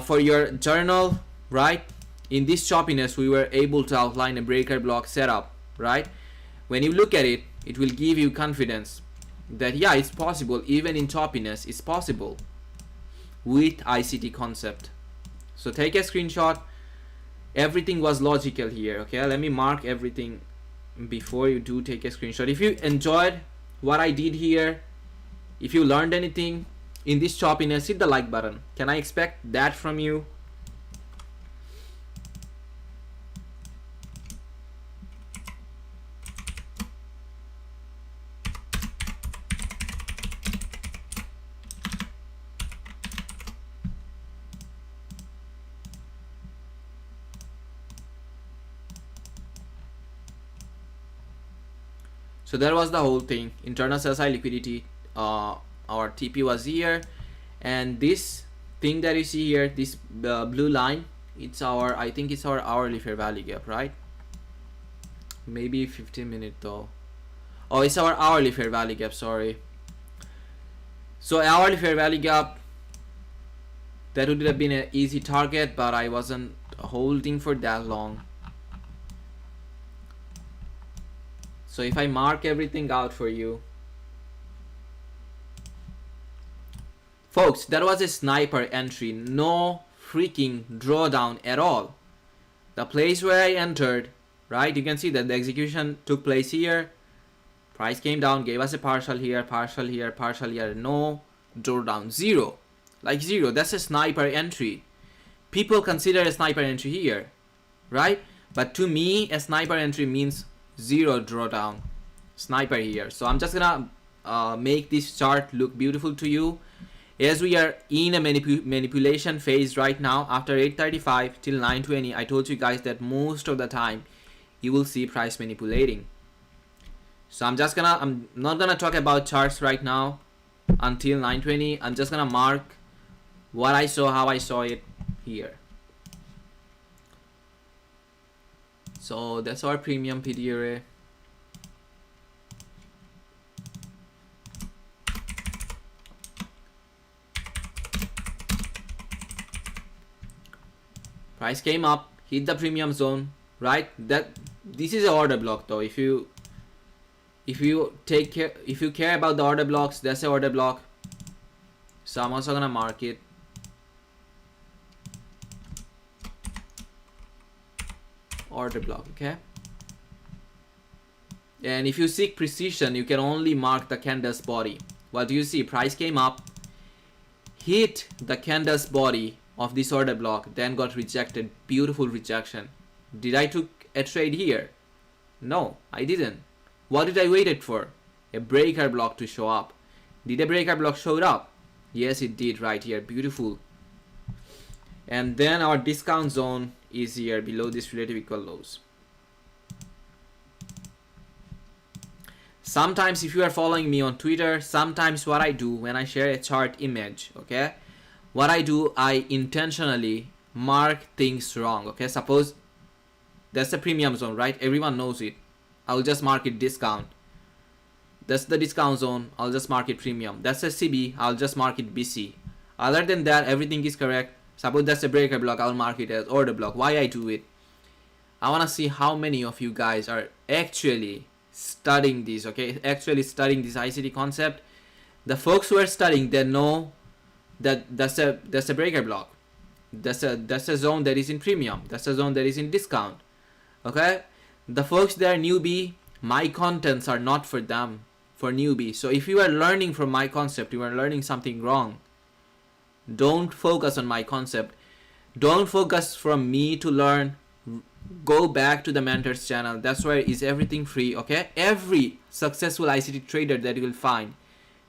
for your journal, right? In this choppiness, we were able to outline a breaker block setup, right? When you look at it, it will give you confidence that yeah, it's possible. Even in choppiness, it's possible with ICT concept. So take a screenshot. Everything was logical here. Okay, let me mark everything before you do take a screenshot. If you enjoyed what I did here, if you learned anything in this choppiness, hit the like button. Can I expect that from you? So that was the whole thing. Internal sell side liquidity. Our TP was here, and this thing that you see here, this blue line, it's our, I think it's our hourly fair value gap, right? Maybe 15-minute though. Oh, it's our hourly fair value gap, sorry. So hourly fair value gap, that would have been an easy target, but I wasn't holding for that long. So if I mark everything out for you, folks, that was a sniper entry, no freaking drawdown at all. The place where I entered, right, you can see that the execution took place here, price came down, gave us a partial here, partial here, partial here, no drawdown, zero, like zero. That's a sniper entry. People consider a sniper entry here, right? But to me, a sniper entry means zero drawdown, sniper here. So I'm just gonna make this chart look beautiful to you, as we are in a manipulation phase right now. After 8:35 till 9:20, I told you guys that most of the time you will see price manipulating. So I'm not gonna talk about charts right now until 9:20. I'm just gonna mark what I saw, how I saw it here. So that's our premium PD array. Price came up, hit the premium zone, right? This is an order block though. If you care about the order blocks, that's an order block. So I'm also gonna mark it. Order block, okay? And if you seek precision, you can only mark the candle's body. What do you see? Price came up, hit the candle's body of this order block, then got rejected. Beautiful rejection. Did I took a trade here? No, I didn't. What did I waited for? A breaker block to show up. Did a breaker block show up? Yes, it did right here. Beautiful. And then our discount zone is here below this relative equal lows. Sometimes if you are following me on Twitter, sometimes what I do when I share a chart image, okay, what I do, I intentionally mark things wrong. Okay, suppose that's the premium zone, right? Everyone knows it. I'll just mark it discount. That's the discount zone. I'll just mark it premium. That's a CB. I'll just mark it BC. Other than that, everything is correct. Suppose that's a breaker block. I'll mark it as order block. Why I do it? I want to see how many of you guys are actually studying this, okay? Actually studying this ICT concept. The folks who are studying, they know that that's a breaker block. That's a zone that is in premium. That's a zone that is in discount. Okay? The folks that are newbie, my contents are not for them, for newbie. So if you are learning from my concept, you are learning something wrong. Don't focus on my concept. Don't focus from me to learn. Go back to the mentors channel. That's where is everything free, okay? Every successful ICT trader that you will find,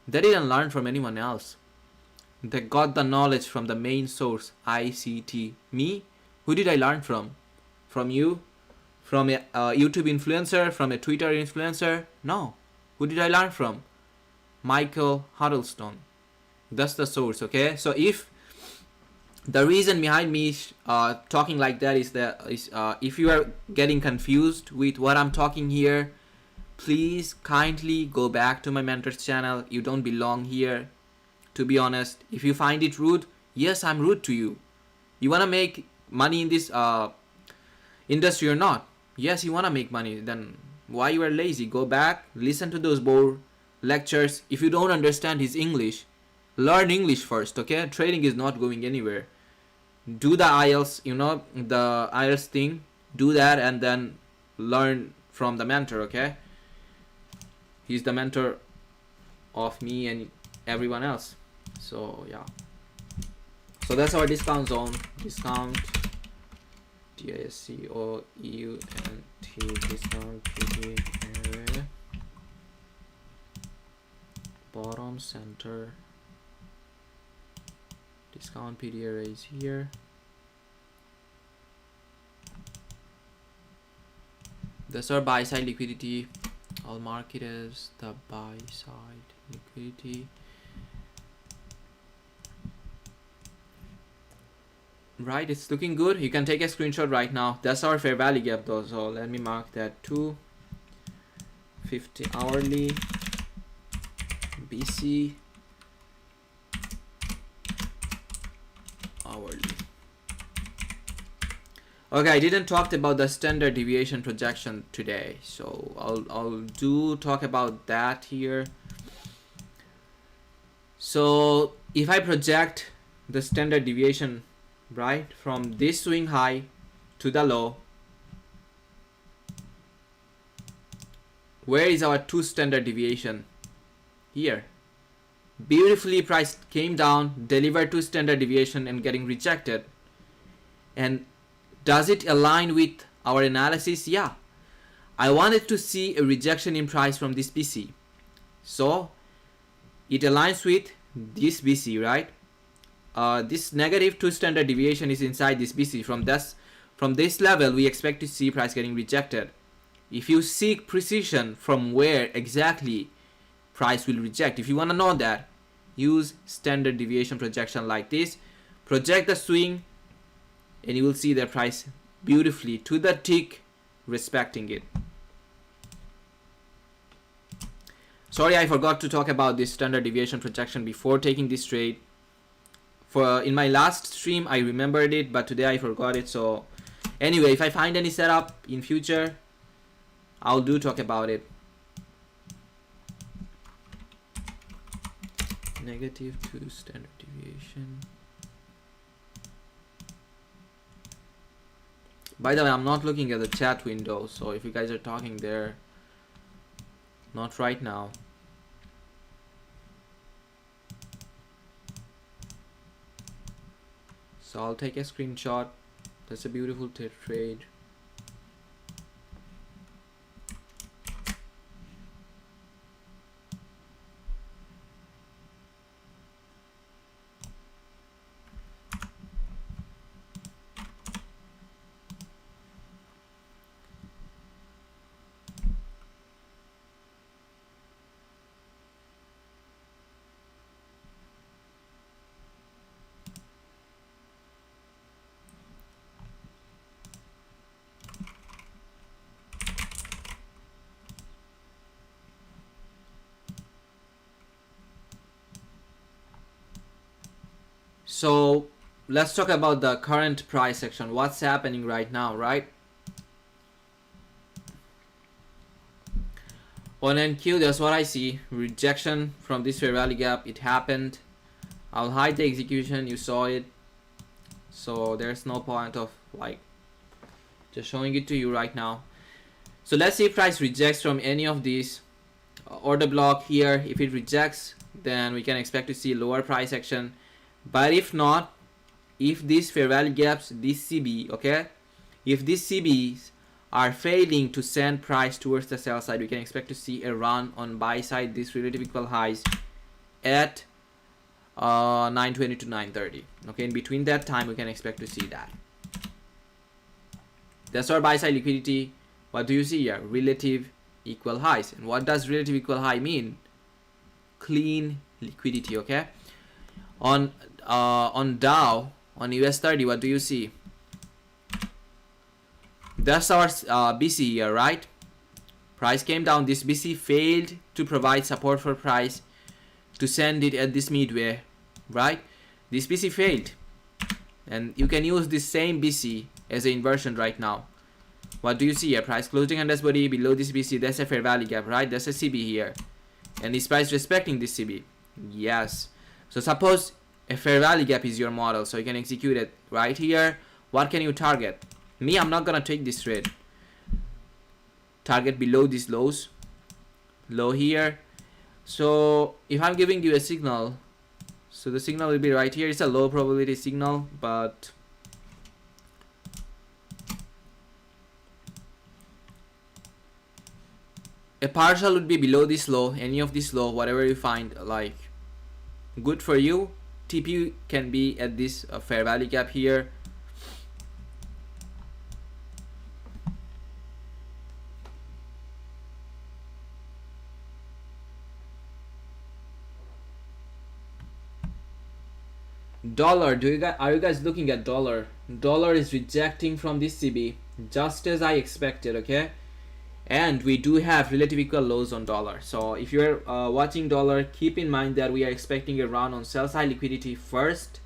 they didn't learn from anyone else. They got the knowledge from the main source, ICT. Me? Who did I learn from? From you? From a YouTube influencer? From a Twitter influencer? No. Who did I learn from? Michael Huddlestone. That's the source, okay? So if the reason behind me talking like that is that if you are getting confused with what I'm talking here, please kindly go back to my mentors channel. You don't belong here, to be honest. If you find it rude, yes, I'm rude to you. You want to make money in this industry or not? Yes, you want to make money. Then why you are lazy? Go back, listen to those bore lectures. If you don't understand his English, learn English first, okay? Trading is not going anywhere. Do the IELTS, you know, the IELTS thing. Do that and then learn from the mentor, okay? He's the mentor of me and everyone else. So, yeah. So that's our discount zone. Discount, DISCO, EU, and T, discount, PD, area. Bottom, center. Discount PD array is here. That's our buy side liquidity. I'll mark it as the buy side liquidity. Right, it's looking good. You can take a screenshot right now. That's our fair value gap though. So let me mark that to 50 hourly BC. Okay, I didn't talk about the standard deviation projection today, so I'll do talk about that here. So if I project the standard deviation, right, from this swing high to the low, where is our two standard deviation? Here. Beautifully priced, came down, delivered two standard deviation and getting rejected. And does it align with our analysis? Yeah. I wanted to see a rejection in price from this BC. So it aligns with this BC, right? This negative two standard deviation is inside this BC. From this level, we expect to see price getting rejected. If you seek precision from where exactly price will reject, if you want to know that, use standard deviation projection like this. Project the swing, and you will see the price beautifully to the tick respecting it. Sorry, I forgot to talk about this standard deviation projection before taking this trade. In my last stream I remembered it, but today I forgot it. So anyway, if I find any setup in future, I'll do talk about it. Negative 2 standard deviation. By the way, I'm not looking at the chat window, so if you guys are talking there, not right now. So I'll take a screenshot. That's a beautiful trade. So let's talk about the current price action. What's happening right now, right? On NQ, that's what I see. Rejection from this fair value gap. It happened. I'll hide the execution. You saw it. So there's no point of like just showing it to you right now. So let's see if price rejects from any of these order block here. If it rejects, then we can expect to see lower price action. But if not, if these fair value gaps, this CB, okay, if these CBs are failing to send price towards the sell side, we can expect to see a run on buy side, this relative equal highs at 920 to 930. Okay, in between that time, we can expect to see that. That's our buy side liquidity. What do you see here? Relative equal highs. And what does relative equal high mean? Clean liquidity. Okay. On Dow, on US30, what do you see? That's our BC here, right? Price came down. This BC failed to provide support for price to send it at this midway, right? This BC failed, and you can use this same BC as an inversion right now. What do you see here? Price closing on this body below this BC. That's a fair value gap, right? That's a CB here, and is price respecting this CB? Yes. So suppose a fair value gap is your model, so you can execute it right here. What can you target? Me, I'm not gonna take this trade. Target below these lows, low here. So if I'm giving you a signal, so the signal will be right here. It's a low probability signal, but a partial would be below this low, any of this low, whatever you find like good for you. TP can be at this fair value gap here. Dollar, are you guys looking at dollar? Dollar is rejecting from this CB just as I expected, okay? And we do have relative equal lows on dollar. So if you're watching dollar, keep in mind that we are expecting a run on sell side liquidity first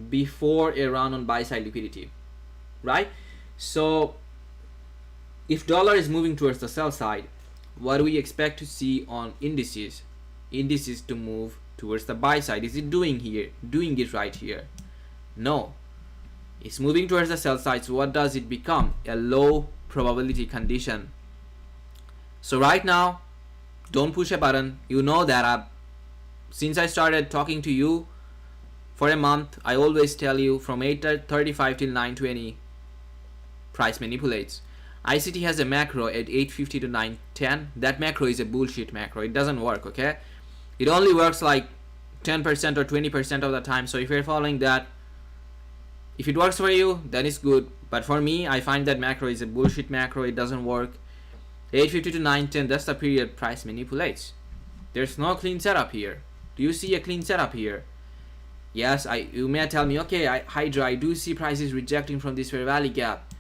before a run on buy side liquidity, right? So if dollar is moving towards the sell side, what do we expect to see on indices? Indices to move towards the buy side. Is it doing it right here? No, it's moving towards the sell side. So what does it become? A low probability condition. So right now, don't push a button. You know that since I started talking to you for a month, I always tell you from 8:35 till 9:20 price manipulates. ICT has a macro at 8:50 to 9:10. That macro is a bullshit macro. It doesn't work, okay? It only works like 10% or 20% of the time. So if you're following that, if it works for you, then it's good. But for me, I find that macro is a bullshit macro. It doesn't work. 8:50 to 9:10, that's the period price manipulates. There's no clean setup here. Do you see a clean setup here? Yes, you may tell me, okay, HYDRA, I do see prices rejecting from this fair value gap.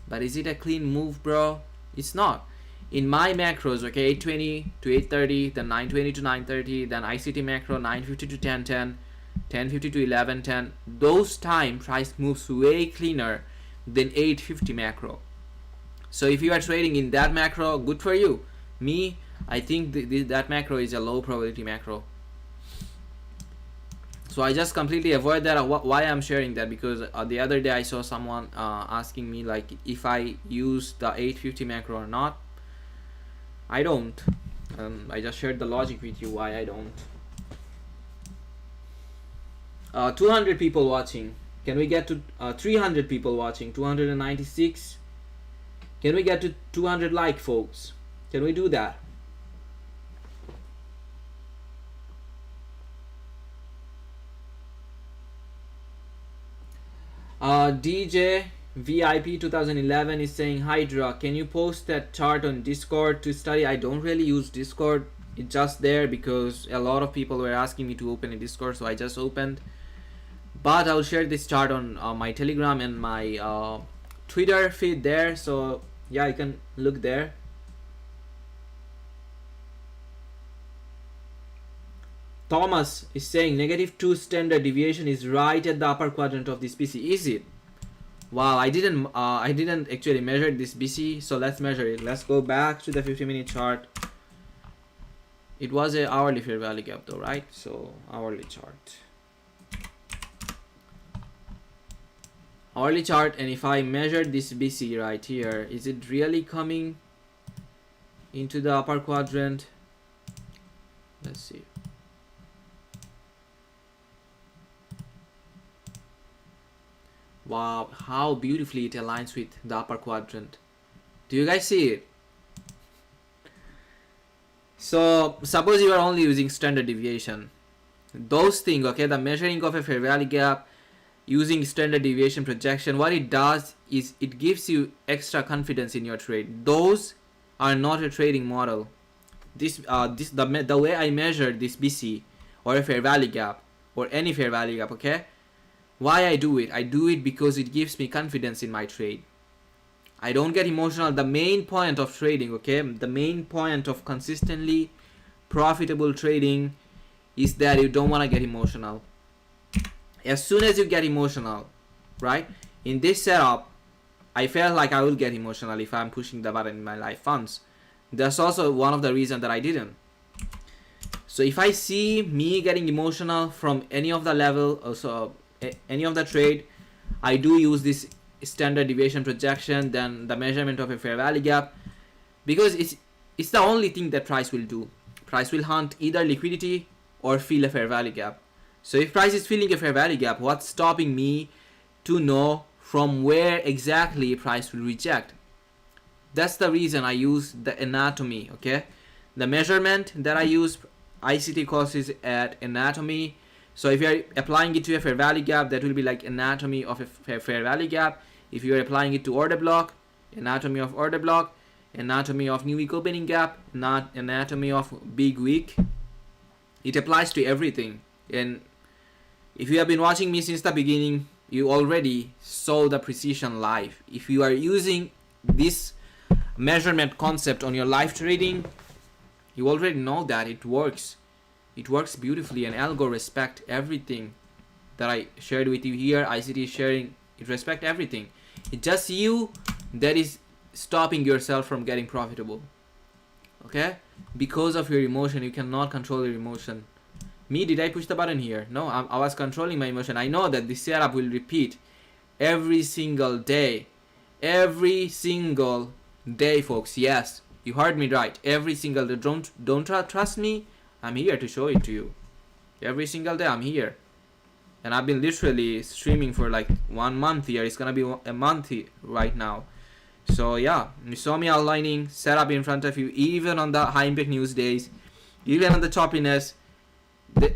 But is it a clean move, bro? It's not. In my macros, okay, 8:20 to 8:30, then 9:20 to 9:30, then ICT macro 9:50 to 10:10, 10:50 to 11:10. Those time price moves way cleaner than 8:50 macro. So if you are trading in that macro, good for you. Me, I think that macro is a low probability macro. So I just completely avoid that. Why I'm sharing that? Because the other day I saw someone asking me like if I use the 8:50 macro or not. I don't. I just shared the logic with you why I don't. 200 people watching. Can we get to 300 people watching? 296. Can we get to 200 like, folks? Can we do that? DJ VIP 2011 is saying, HYDRA, can you post that chart on Discord to study? I don't really use Discord. It's just there because a lot of people were asking me to open a Discord, so I just opened. But I'll share this chart on my Telegram and my Twitter feed there. So yeah, you can look there. Thomas is saying -2 standard deviation is right at the upper quadrant of this BC. Is it? Wow, I didn't actually measure this BC, so let's measure it. Let's go back to the 50-minute chart. It was a hourly fair value gap though, right? So hourly chart. Hourly chart, and if I measure this BC right here, is it really coming into the upper quadrant? Let's see. Wow, how beautifully it aligns with the upper quadrant. Do you guys see it? So suppose you are only using standard deviation. Those things, okay, the measuring of a fair value gap using standard deviation projection, what it does is it gives you extra confidence in your trade. Those are not a trading model. The way I measure this BC or a fair value gap or any fair value gap, okay? Why I do it? I do it because it gives me confidence in my trade. I don't get emotional. The main point of trading, okay, the main point of consistently profitable trading is that you don't want to get emotional. As soon as you get emotional, right, in this setup, I felt like I will get emotional if I'm pushing the button in my live funds. That's also one of the reasons that I didn't. So if I see me getting emotional from any of the level, also any of the trade, I do use this standard deviation projection, then the measurement of a fair value gap, because it's the only thing that price will do. Price will hunt either liquidity or fill a fair value gap. So if price is filling a fair value gap, what's stopping me to know from where exactly price will reject? That's the reason I use the anatomy, okay? The measurement that I use, ICT course is at anatomy. So if you're applying it to a fair value gap, that will be like anatomy of a fair value gap. If you're applying it to order block, anatomy of order block, anatomy of new week opening gap, not anatomy of big week. It applies to everything. And if you have been watching me since the beginning, you already saw the precision live. If you are using this measurement concept on your live trading, you already know that it works. It works beautifully, and algo respect everything that I shared with you here. ICT is sharing, it respect everything. It's just you that is stopping yourself from getting profitable, okay? Because of your emotion. You cannot control your emotion. Me, did I push the button here? No, I was controlling my emotion. I know that this setup will repeat every single day. Every single day, folks. Yes, you heard me right. Every single day. Don't trust me? I'm here to show it to you. Every single day I'm here. And I've been literally streaming for like 1 month here. It's gonna be a month right now. So yeah, you saw me outlining setup in front of you, even on the high impact news days, even on the choppiness,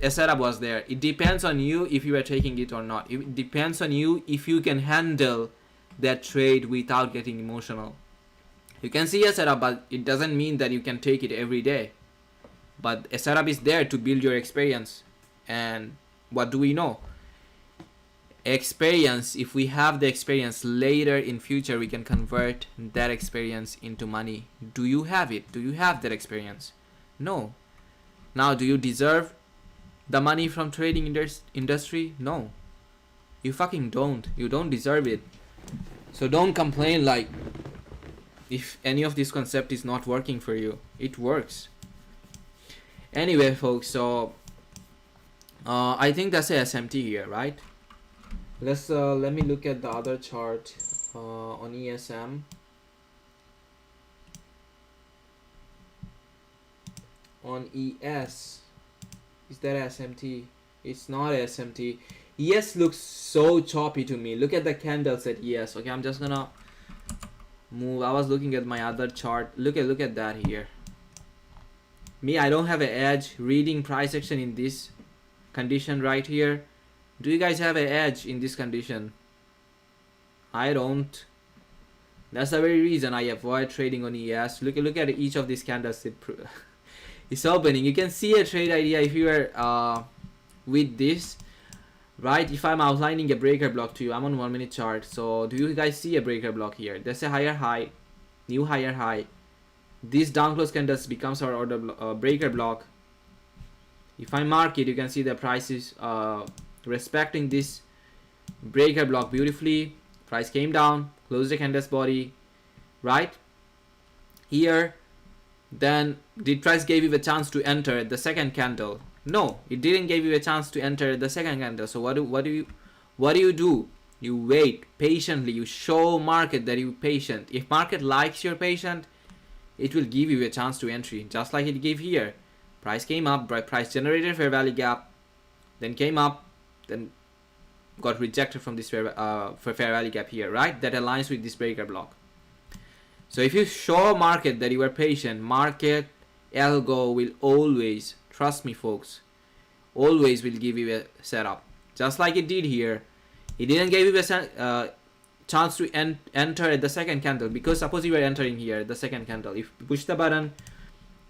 a setup was there. It depends on you if you are taking it or not. It depends on you if you can handle that trade without getting emotional. You can see a setup, but it doesn't mean that you can take it every day. But a setup is there to build your experience. And what do we know? Experience, if we have the experience later in future, we can convert that experience into money. Do you have it? Do you have that experience? No. Now, do you deserve the money from trading industry? No. You fucking don't. You don't deserve it. So don't complain like if any of this concept is not working for you. It works. Anyway, folks, so I think that's a SMT here, right? Let me look at the other chart on ESM. On ES, is that SMT? It's not SMT. ES looks so choppy to me. Look at the candles at ES. Okay, I'm just gonna move. I was looking at my other chart. Look at that here. Me, I don't have an edge reading price action in this condition right here. Do you guys have an edge in this condition? I don't. That's the very reason I avoid trading on ES. Look at each of these candles. It's opening. You can see a trade idea if you are with this, right? If I'm outlining a breaker block to you, I'm on 1 minute chart. So do you guys see a breaker block here? There's a higher high, new higher high. This down close candles becomes our order breaker block. If I mark it, you can see the price is respecting this breaker block beautifully. Price came down, closed the candle's body, right here. Then did price give you a chance to enter the second candle? No, it didn't give you a chance to enter the second candle. So what do you do? You wait patiently. You show market that you're patient. If market likes you're patient, it will give you a chance to entry, just like it gave here. Price came up, price generated fair value gap, then came up, then got rejected from this fair value gap here, right? That aligns with this breaker block. So if you show market that you are patient, market algo will always, trust me folks, always will give you a setup, just like it did here. It didn't give you a chance to enter at the second candle, because suppose you were entering here the second candle, if you push the button,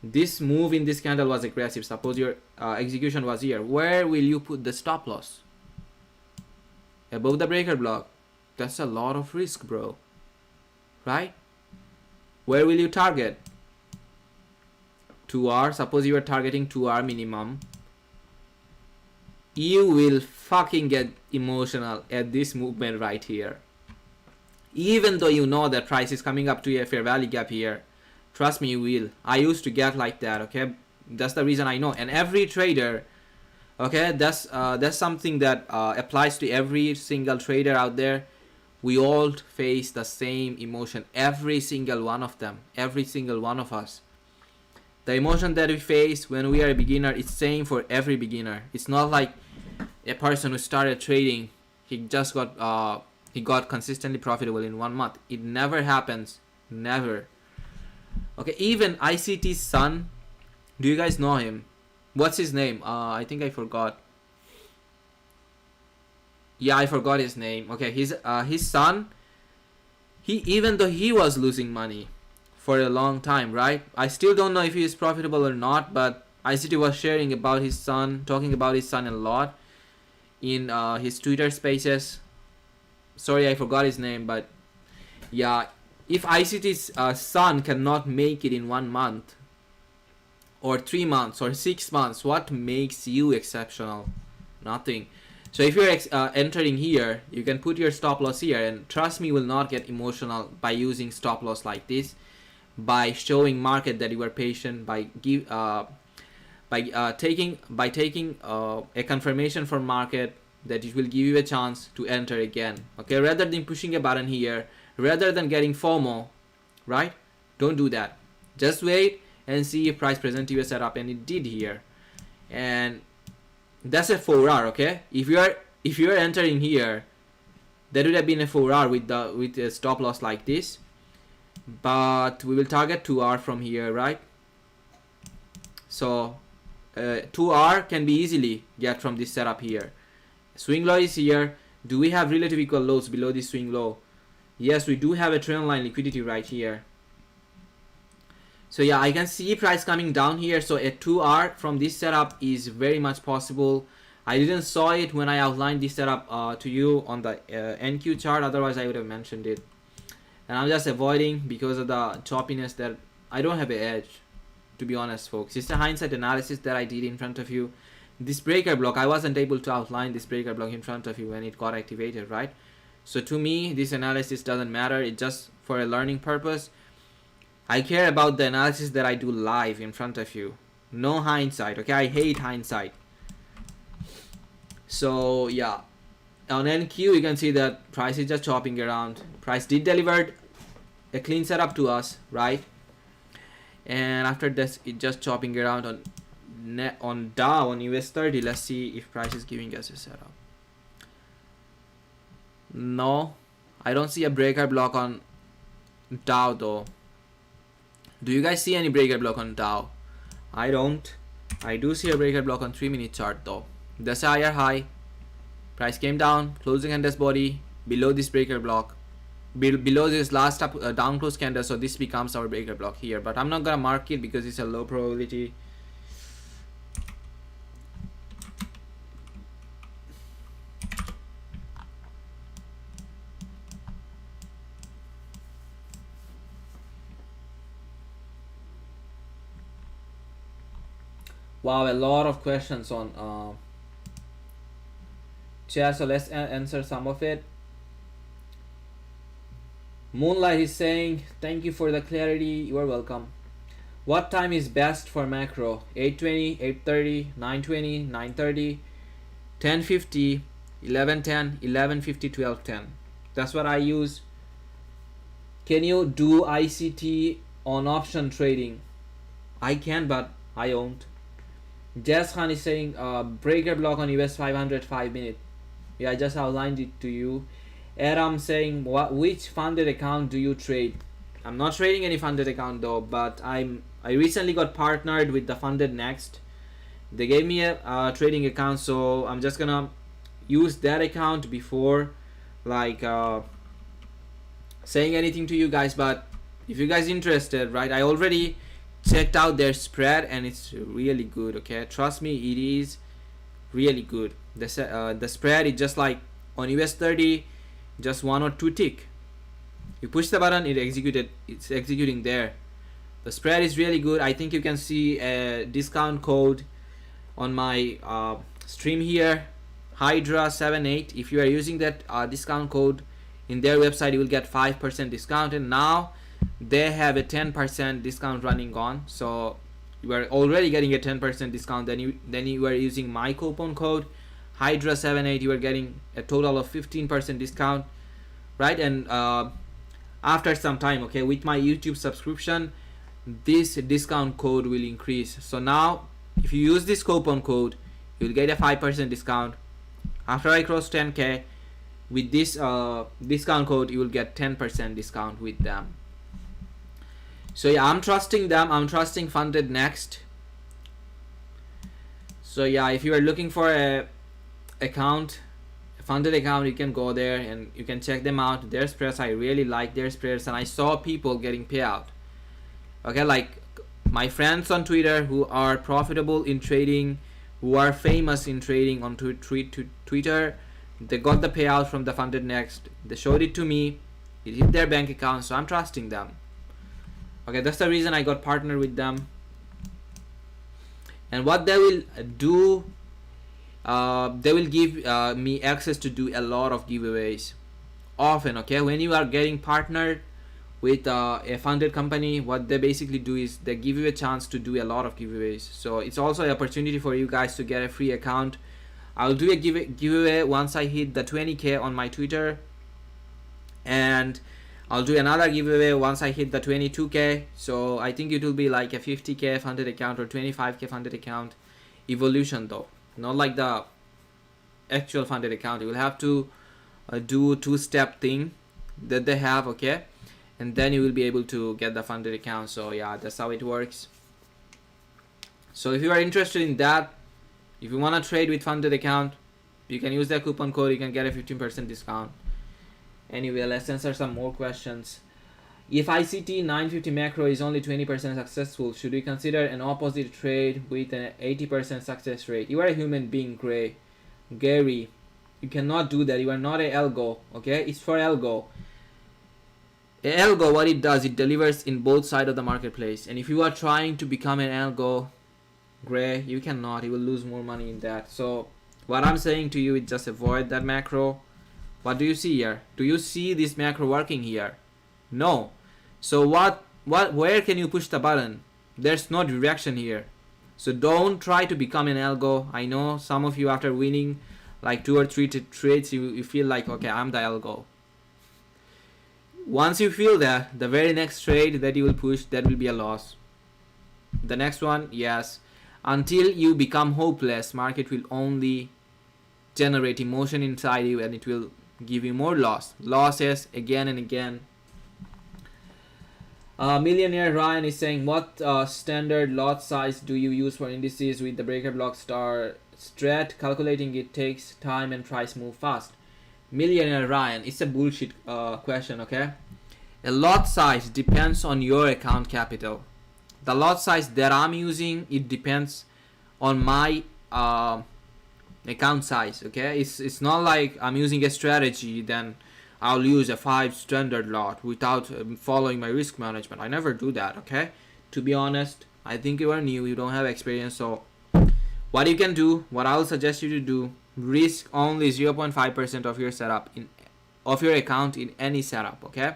this move in this candle was aggressive, suppose your execution was here, where will you put the stop loss? Above the breaker block. That's a lot of risk, bro, right? Where will you target? 2R. Suppose you are targeting 2R minimum. You will fucking get emotional at this movement right here. Even though you know that price is coming up to a fair value gap here, trust me, you will. I used to get like that, okay? That's the reason I know. And every trader, okay, that's something that applies to every single trader out there. We all face the same emotion, every single one of them, every single one of us. The emotion that we face when we are a beginner is same for every beginner. It's not like a person who started trading, he just got he got consistently profitable in 1 month. It never happens, never. Okay, even ICT's son, do you guys know him? What's his name? I think I forgot. Yeah, I forgot his name. Okay, his son, even though he was losing money for a long time, right? I still don't know if he is profitable or not, but ICT was sharing about his son, talking about his son a lot in his Twitter spaces. Sorry, I forgot his name, but yeah, if ICT's son cannot make it in 1 month or 3 months or 6 months, what makes you exceptional? Nothing. So if you're entering here, you can put your stop loss here, and trust me, you will not get emotional by using stop loss like this, by showing market that you are patient, by taking a confirmation from market that it will give you a chance to enter again. Okay, rather than pushing a button here, rather than getting FOMO, right? Don't do that. Just wait and see if price presents you a setup, and it did here. And that's a 4R, okay? If you are entering here, that would have been a 4R with a stop loss like this. But we will target 2R from here, right? So 2R can be easily get from this setup here. Swing low is here. Do we have relative equal lows below this swing low? Yes, we do have a trend line liquidity right here. So yeah, I can see price coming down here. So a 2R from this setup is very much possible. I didn't saw it when I outlined this setup to you on the NQ chart. Otherwise, I would have mentioned it. And I'm just avoiding because of the choppiness that I don't have an edge, to be honest, folks. It's a hindsight analysis that I did in front of you. This breaker block, I wasn't able to outline this breaker block in front of you when it got activated, right? So to me, this analysis doesn't matter. It's just for a learning purpose. I care about the analysis that I do live in front of you. No hindsight, okay? I hate hindsight. So yeah, on NQ you can see that price is just chopping around. Price did deliver a clean setup to us, right? And after this, it just chopping around on Dow on US30. Let's see if price is giving us a setup. No, I don't see a breaker block on Dow though. Do you guys see any breaker block on Dow? I don't. I do see a breaker block on 3-minute chart though. That's a higher high. Price came down, closing candle's body below this breaker block, below this last up down close candle. So this becomes our breaker block here. But I'm not gonna mark it because it's a low probability. Wow, a lot of questions on chat, so let's answer some of it. Moonlight is saying, thank you for the clarity, you are welcome. What time is best for macro? 8:20, 8:30, 9:20, 9:30, 10:50, 11:10, 11:50, 12:10. That's what I use. Can you do ICT on option trading? I can, but I won't. Jess Khan is saying breaker block on US 500 5-minute. Yeah, I just outlined it to you. Adam saying which funded account do you trade? I'm not trading any funded account though, but I recently got partnered with the Funded Next. They gave me a trading account, so I'm just gonna use that account before like saying anything to you guys. But if you guys interested, right, I already checked out their spread and it's really good. Okay, trust me, it is really good. The spread is just like on US30, just 1 or 2 tick. You push the button, it's executing there. The spread is really good. I think you can see a discount code on my stream here, HYDRA78. If you are using that discount code in their website, you will get 5% discount, and now they have a 10% discount running on. So you are already getting a 10% discount. Then you are using my coupon code HYDRA78. You are getting a total of 15% discount, right? And after some time, okay, with my YouTube subscription, this discount code will increase. So now if you use this coupon code, you'll get a 5% discount. After I cross 10k, with this discount code, you will get 10% discount with them. So yeah, I'm trusting them. I'm trusting Funded Next. So yeah, if you are looking for a funded account, you can go there and you can check them out. Their spreads, I really like their spreads, and I saw people getting payout. Okay, like my friends on Twitter who are profitable in trading, who are famous in trading on Twitter, they got the payout from the Funded Next. They showed it to me. It hit their bank account, so I'm trusting them. Okay, that's the reason I got partnered with them. And what they will do, they will give me access to do a lot of giveaways often. Okay, when you are getting partnered with a funded company, what they basically do is they give you a chance to do a lot of giveaways. So it's also an opportunity for you guys to get a free account. I'll do a giveaway once I hit the 20k on my Twitter, and I'll do another giveaway once I hit the 22k. So I think it will be like a 50k funded account or 25k funded account evolution though, not like the actual funded account. You will have to do 2-step thing that they have, okay, and then you will be able to get the funded account. So yeah, that's how it works. So if you are interested in that, if you want to trade with funded account, you can use that coupon code. You can get a 15% discount. Anyway, let's answer some more questions. If ICT 950 macro is only 20% successful, should we consider an opposite trade with an 80% success rate? You are a human being, Gary. You cannot do that. You are not a algo, okay? It's for algo. A algo, what it does, it delivers in both sides of the marketplace. And if you are trying to become an algo, Gray, you cannot. You will lose more money in that. So what I'm saying to you is just avoid that macro. What do you see here? Do you see this macro working here? No. So where can you push the button? There's no direction here. So don't try to become an algo. I know some of you, after winning like 2 or 3 trades, you feel like, okay, I'm the algo. Once you feel that, the very next trade that you will push, that will be a loss. The next one, yes. Until you become hopeless, market will only generate emotion inside you, and it will give you more losses again and again. Millionaire Ryan is saying, what standard lot size do you use for indices with the breaker block star strat? Calculating it takes time and price move fast. Millionaire Ryan, it's a bullshit question, okay? A lot size depends on your account capital. The lot size that I'm using, it depends on my account size, okay? It's not like I'm using a strategy, then I'll use a 5 standard lot without following my risk management. I never do that, okay? To be honest, I think you are new, you don't have experience, so what you can do, what I'll suggest you to do, risk only 0.5% of your setup of your account in any setup, okay?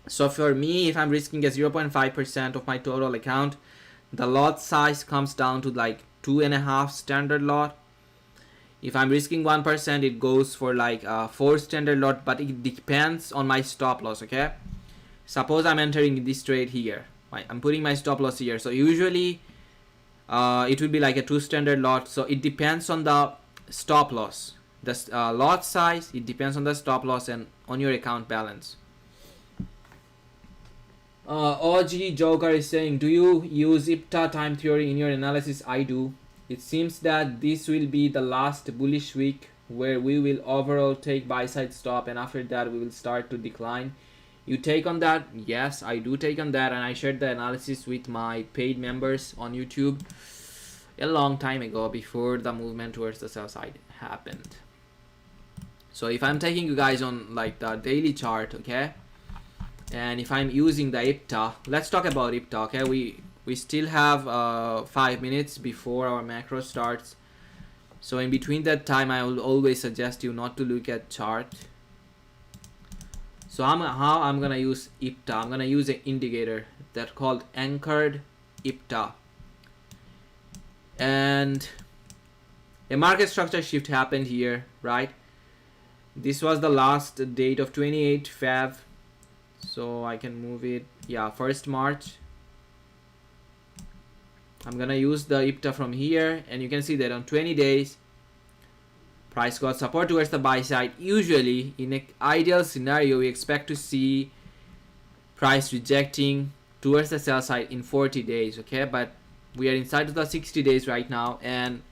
So for me, if I'm risking a 0.5% of my total account, the lot size comes down to like 2.5 standard lot. If I'm risking 1%, it goes for like 4 standard lot, but it depends on my stop loss, okay? Suppose I'm entering this trade here, right? I'm putting my stop loss here. So usually it will be like a 2 standard lot. So it depends on the stop loss. The lot size, it depends on the stop loss and on your account balance. OG Joker is saying, do you use IPTA time theory in your analysis? I do. It seems that this will be the last bullish week where we will overall take buy side stop, and after that we will start to decline. You take on that? Yes, I do take on that, and I shared the analysis with my paid members on YouTube a long time ago before the movement towards the sell side happened. So if I'm taking you guys on like the daily chart, okay, and if I'm using the IPTA, let's talk about IPTA, okay? We still have 5 minutes before our macro starts. So in between that time, I will always suggest you not to look at chart. So how I'm gonna use IPTA? I'm gonna use an indicator that's called anchored IPTA. And a market structure shift happened here, right? This was the last date of 28 Feb. So I can move it, yeah, 1st March. I'm gonna use the IPTA from here, and you can see that on 20 days price got support towards the buy side. Usually in an ideal scenario, we expect to see price rejecting towards the sell side in 40 days, okay? But we are inside of the 60 days right now, and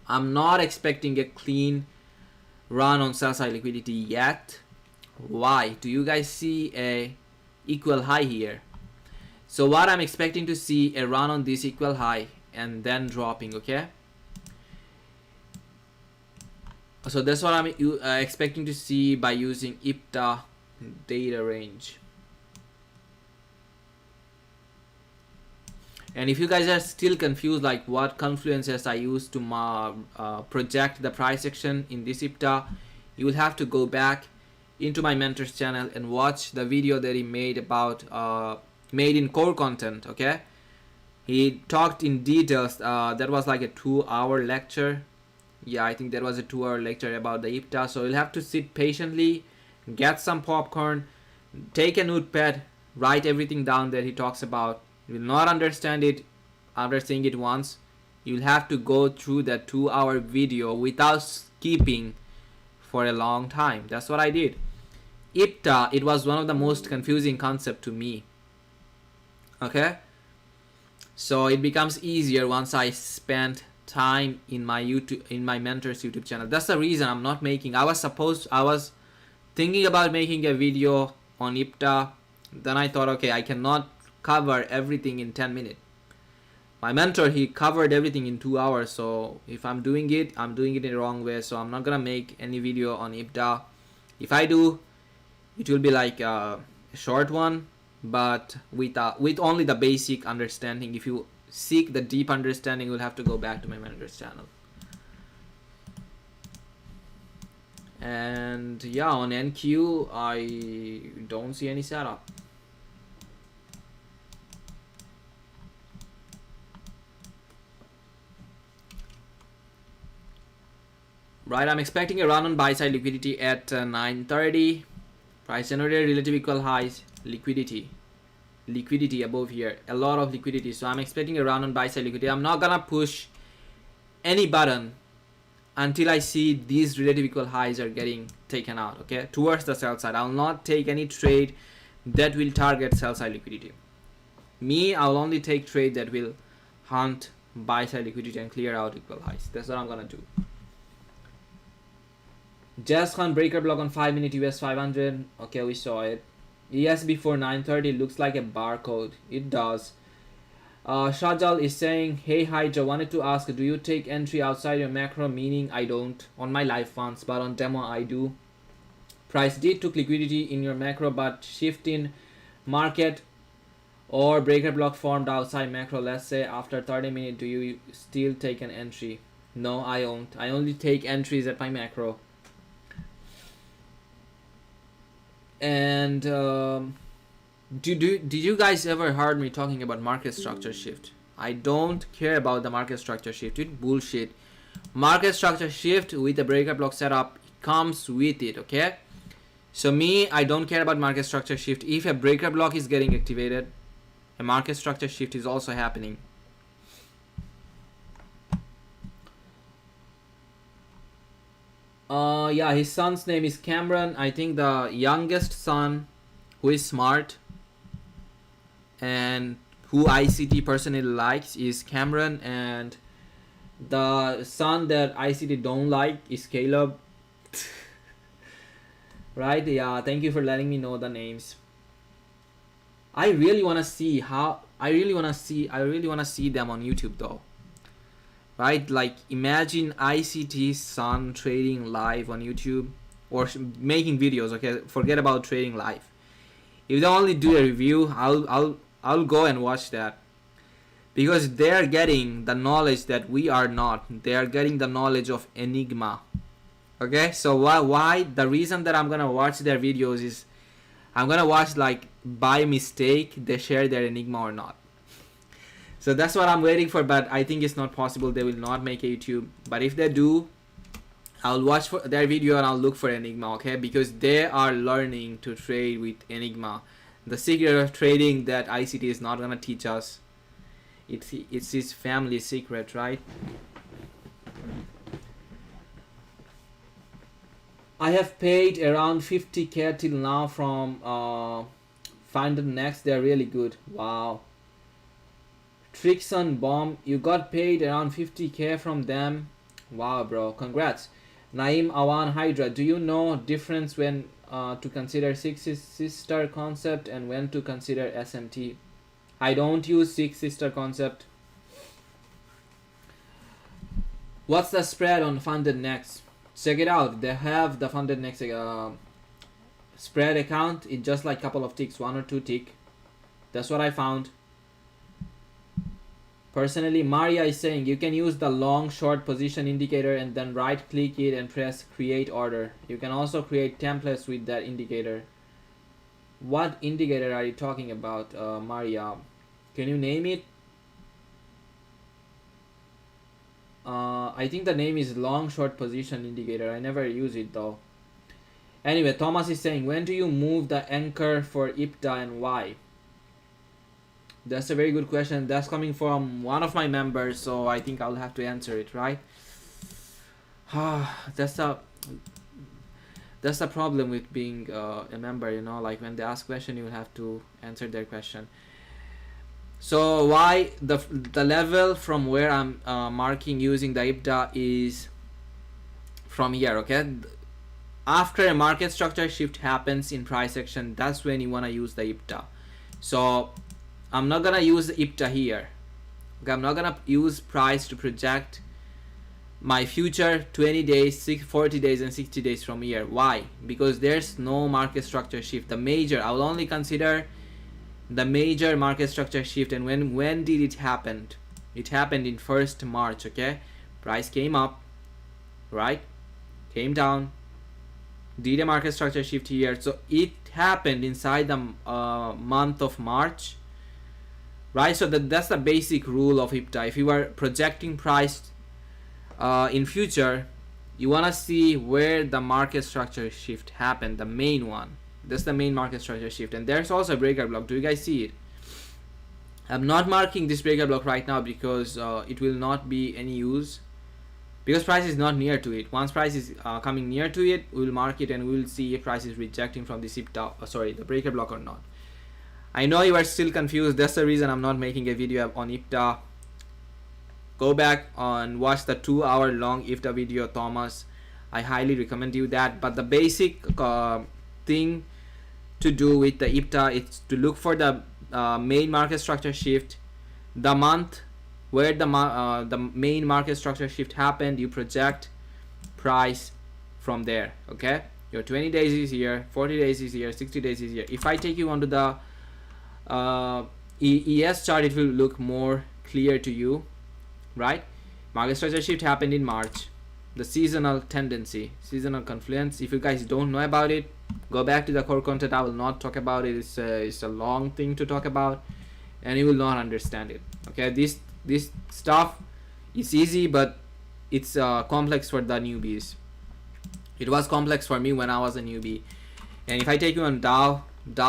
I'm not expecting a clean run on sell side liquidity yet. Why? Do you guys see a equal high here? So what I'm expecting to see a run on this equal high and then dropping, okay? So that's what I'm expecting to see by using IPTA data range. And if you guys are still confused like what confluences I use to project the price action in this IPTA, you will have to go back into my mentor's channel and watch the video that he made about made in core content, okay? He talked in details. That was like a 2-hour lecture. Yeah, I think that was a 2-hour lecture about the IPTA. So you'll have to sit patiently, get some popcorn, take a notepad, write everything down that he talks about. You will not understand it after seeing it once. You'll have to go through that 2-hour video without skipping for a long time. That's what I did. IPTA, it was one of the most confusing concept to me. Okay, so it becomes easier once I spend time in my mentor's YouTube channel. That's the reason I'm not making. I was thinking about making a video on IPTA. Then I thought, okay, I cannot cover everything in 10 minutes. My mentor, he covered everything in 2 hours. So if I'm doing it, I'm doing it in the wrong way. So I'm not gonna make any video on IPTA. If I do, it will be like a short one, but with only the basic understanding. If you seek the deep understanding, you'll have to go back to my mentor's channel. And yeah, on NQ, I don't see any setup. Right, I'm expecting a run on buy side liquidity at 9:30. Price generated relative equal highs, liquidity above here, a lot of liquidity. So I'm expecting a run on buy side liquidity. I'm not gonna push any button until I see these relative equal highs are getting taken out, okay, towards the sell side. I'll not take any trade that will target sell side liquidity. Me, I'll only take trade that will hunt buy side liquidity and clear out equal highs. That's what I'm gonna do. Jazz Khan breaker block on 5-minute US500. Okay, we saw it. Yes, before 9:30 looks like a barcode. It does. Shajal is saying, hey HYDRA, wanted to ask, do you take entry outside your macro? Meaning I don't on my live funds, but on demo I do. Price did took liquidity in your macro, but shift in market or breaker block formed outside macro, let's say after 30 minutes, do you still take an entry? No, I don't. I only take entries at my macro. And did you guys ever heard me talking about market structure shift? I don't care about the market structure shift. It's bullshit. Market structure shift with the breaker block setup comes with it, okay? So me, I don't care about market structure shift. If a breaker block is getting activated, a market structure shift is also happening. Yeah, his son's name is Cameron. I think the youngest son who is smart and who ICT personally likes is Cameron, and the son that ICT don't like is Caleb. Right? Yeah, thank you for letting me know the names. I really want to see how I really want to see them on YouTube though. Right? Like imagine ICT's son trading live on YouTube or making videos, okay? Forget about trading live. If they only do a review, I'll go and watch that. Because they're getting the knowledge that we are not. They are getting the knowledge of Enigma. Okay? So why the reason that I'm going to watch their videos is I'm going to watch like by mistake they share their Enigma or not. So that's what I'm waiting for, but I think it's not possible. They will not make a YouTube. But if they do, I'll watch for their video and I'll look for Enigma, okay? Because they are learning to trade with Enigma. The secret of trading that ICT is not gonna teach us. It's his family secret, right? I have paid around 50k till now from Find the Next. They're really good. Wow. Trickson Bomb, you got paid around 50k from them. Wow, bro, congrats. Naim Awan HYDRA, do you know difference when to consider Six Sister concept and when to consider SMT? I don't use Six Sister concept. What's the spread on Funded Next? Check it out. They have the Funded Next spread account. It's just like couple of ticks, 1 or 2 tick. That's what I found. Personally, Maria is saying you can use the long short position indicator and then right click it and press create order. You can also create templates with that indicator. What indicator are you talking about, Maria? Can you name it? I think the name is long short position indicator. I never use it though. Anyway, Thomas is saying when do you move the anchor for IPTA and why? That's a very good question. That's coming from one of my members, so I think I'll have to answer it, right? That's the problem with being a member, you know, like when they ask question, you have to answer their question. So why the level from where I'm marking using the IPTA is from here, okay? After a market structure shift happens in price action, that's when you want to use the IPTA. So I'm not gonna use the IPTA here. Okay, I'm not gonna use price to project my future 20 days, 40 days, and 60 days from here. Why? Because there's no market structure shift. The major, I will only consider the major market structure shift. And when did it happen? It happened in 1st March. Okay, price came up, right? Came down, did a market structure shift here. So it happened inside the month of March. Right, so that's the basic rule of IPTA. If you are projecting price in future, you want to see where the market structure shift happened, the main one. That's the main market structure shift. And there's also a breaker block. Do you guys see it? I'm not marking this breaker block right now because it will not be any use. because price is not near to it. Once price is coming near to it, we will mark it and we will see if price is rejecting from the the breaker block or not. I know you are still confused. That's the reason I'm not making a video on IPTA. Go back and watch the 2-hour long IPTA video, Thomas. I highly recommend you that. But the basic thing to do with the IPTA is to look for the main market structure shift, the month where the main market structure shift happened. You project price from there. Okay, your 20 days is here, 40 days is here, 60 days is here. If I take you onto the ES chart, it will look more clear to you, right? Market structure shift happened in March. The seasonal tendency, seasonal confluence. If you guys don't know about it, go back to the core content. I will not talk about it. It's a long thing to talk about, and you will not understand it. Okay, this stuff is easy, but it's complex for the newbies. It was complex for me when I was a newbie. And if I take you on Dow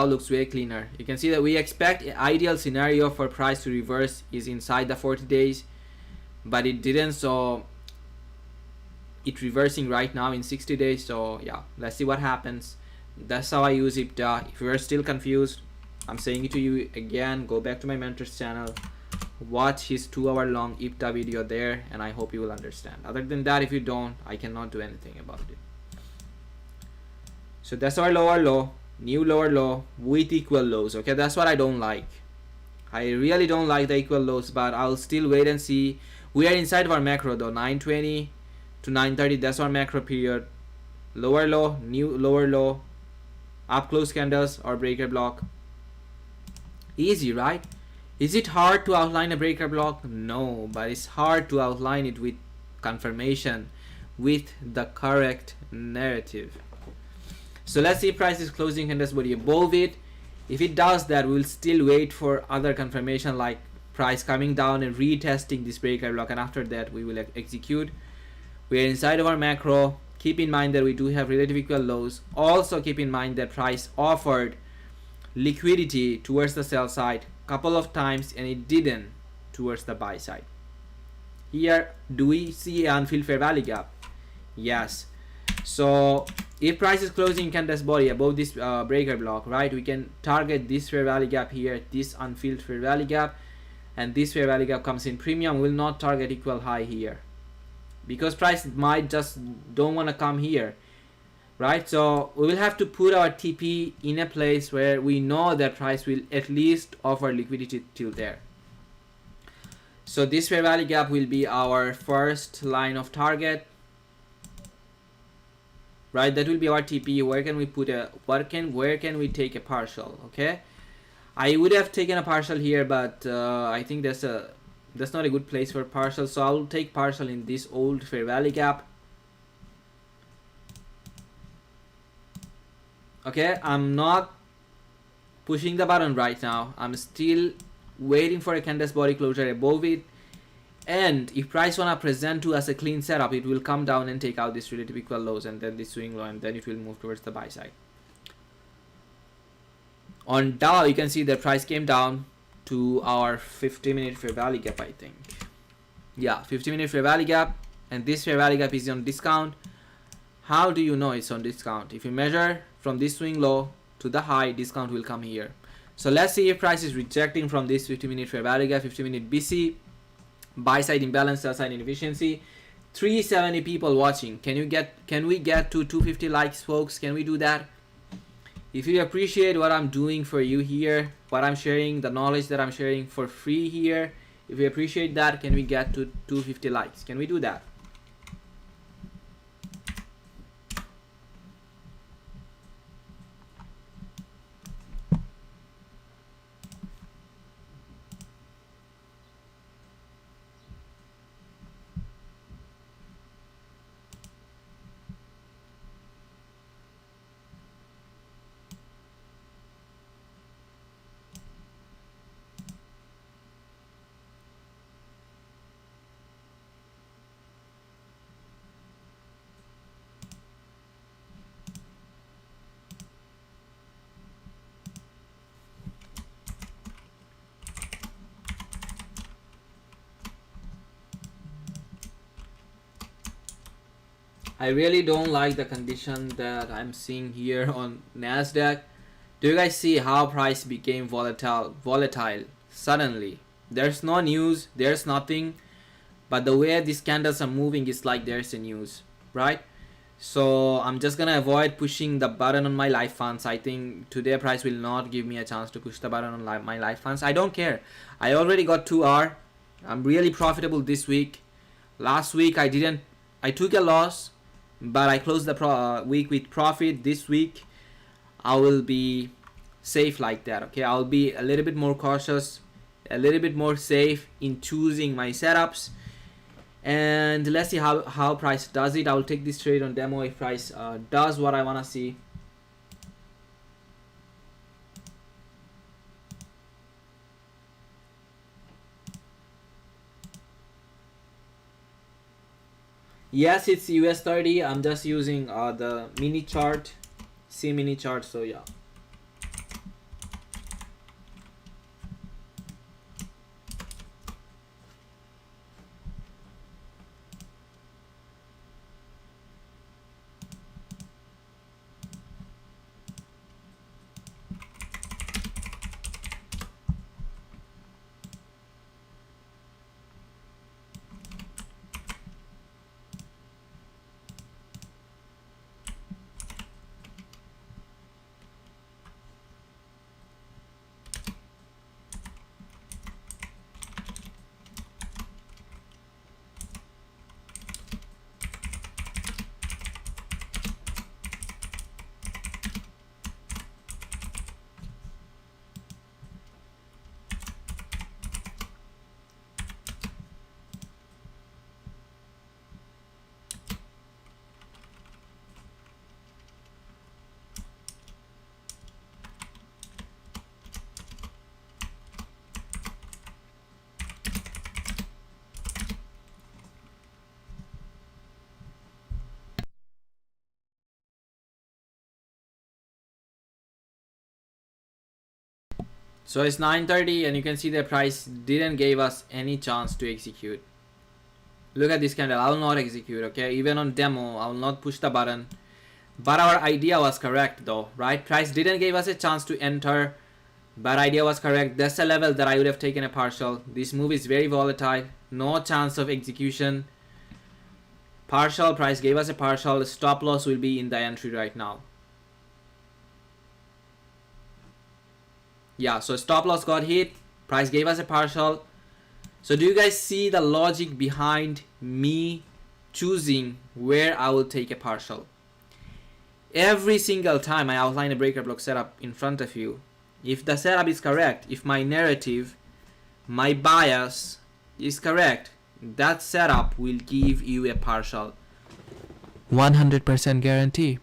looks way cleaner. You can see that we expect an ideal scenario for price to reverse is inside the 40 days, but it didn't. So it reversing right now in 60 days. So yeah, let's see what happens. That's how I use IPTA. If you are still confused, I'm saying it to you again, go back to my mentor's channel, watch his 2-hour long IPTA video there, and I hope you will understand. Other than that, if you don't, I cannot do anything about it. So that's our lower low, new lower low with equal lows. Okay, that's what I don't like. I really don't like the equal lows, but I'll still wait and see. We are inside of our macro though, 920 to 930. That's our macro period. Lower low, new lower low, up close candles or breaker block. Easy, right? Is it hard to outline a breaker block? No, but it's hard to outline it with confirmation, with the correct narrative. So let's see if price is closing candles body above it. If it does that, we'll still wait for other confirmation like price coming down and retesting this breaker block, and after that we will execute. We are inside of our macro. Keep in mind that we do have relative equal lows. Also keep in mind that price offered liquidity towards the sell side couple of times and it didn't towards the buy side. Here, do we see an unfilled fair value gap? Yes. So if price is closing candles body above this breaker block, right, we can target this fair value gap here, this unfilled fair value gap, and this fair value gap comes in premium. Will not target equal high here because price might just don't want to come here, right? So we will have to put our TP in a place where we know that price will at least offer liquidity till there. So this fair value gap will be our first line of target, right? That will be our TP. Where can we put a where can we take a partial? Okay, I would have taken a partial here, but I think that's not a good place for partial, so I'll take partial in this old fair value gap. Okay, I'm not pushing the button right now. I'm still waiting for a candles body closure above it, and if price wanna present to us a clean setup, it will come down and take out this relative equal lows and then this swing low, and then it will move towards the buy side. On Dow, you can see the price came down to our 50-minute fair value gap, I think. Yeah, 50-minute fair value gap, and this fair value gap is on discount. How do you know it's on discount? If you measure from this swing low to the high, discount will come here. So let's see if price is rejecting from this 50-minute fair value gap, 50-minute BC, buy side imbalance, sell side inefficiency. 370 people watching. Can we get to 250 likes, folks? Can we do that? If you appreciate what I'm doing for you here, what I'm sharing, the knowledge that I'm sharing for free here, if you appreciate that, can we get to 250 likes? Can we do that? I really don't like the condition that I'm seeing here on Nasdaq. Do you guys see how price became volatile suddenly? There's no news, there's nothing, but the way these candles are moving is like there's a news, right? So I'm just gonna avoid pushing the button on my live funds. I think today price will not give me a chance to push the button on my live funds. I don't care. I already got 2R. I'm really profitable this week. Last week I didn't. I took a loss, but I closed the week with profit. This week I will be safe like that. Okay, I'll be a little bit more cautious, a little bit more safe in choosing my setups. And let's see how price does it. I will take this trade on demo if price does what I want to see. Yes, it's US30. I'm just using the mini chart, C mini chart. So yeah. So it's 9:30 and you can see the price didn't give us any chance to execute. Look at this candle. I will not execute, okay? Even on demo, I will not push the button. But our idea was correct though, right? Price didn't give us a chance to enter, but idea was correct. That's a level that I would have taken a partial. This move is very volatile. No chance of execution. Partial, price gave us a partial. Stop loss will be in the entry right now. Yeah, so stop loss got hit. Price gave us a partial. So do you guys see the logic behind me choosing where I will take a partial? Every single time I outline a breaker block setup in front of you, if the setup is correct, if my narrative, my bias is correct, that setup will give you a partial. 100% guarantee.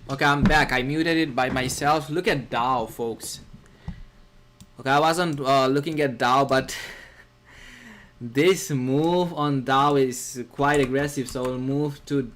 Okay, I'm back. I muted it by myself. Look at Dow, folks. Okay, I wasn't looking at Dow, but this move on Dow is quite aggressive, so we'll move to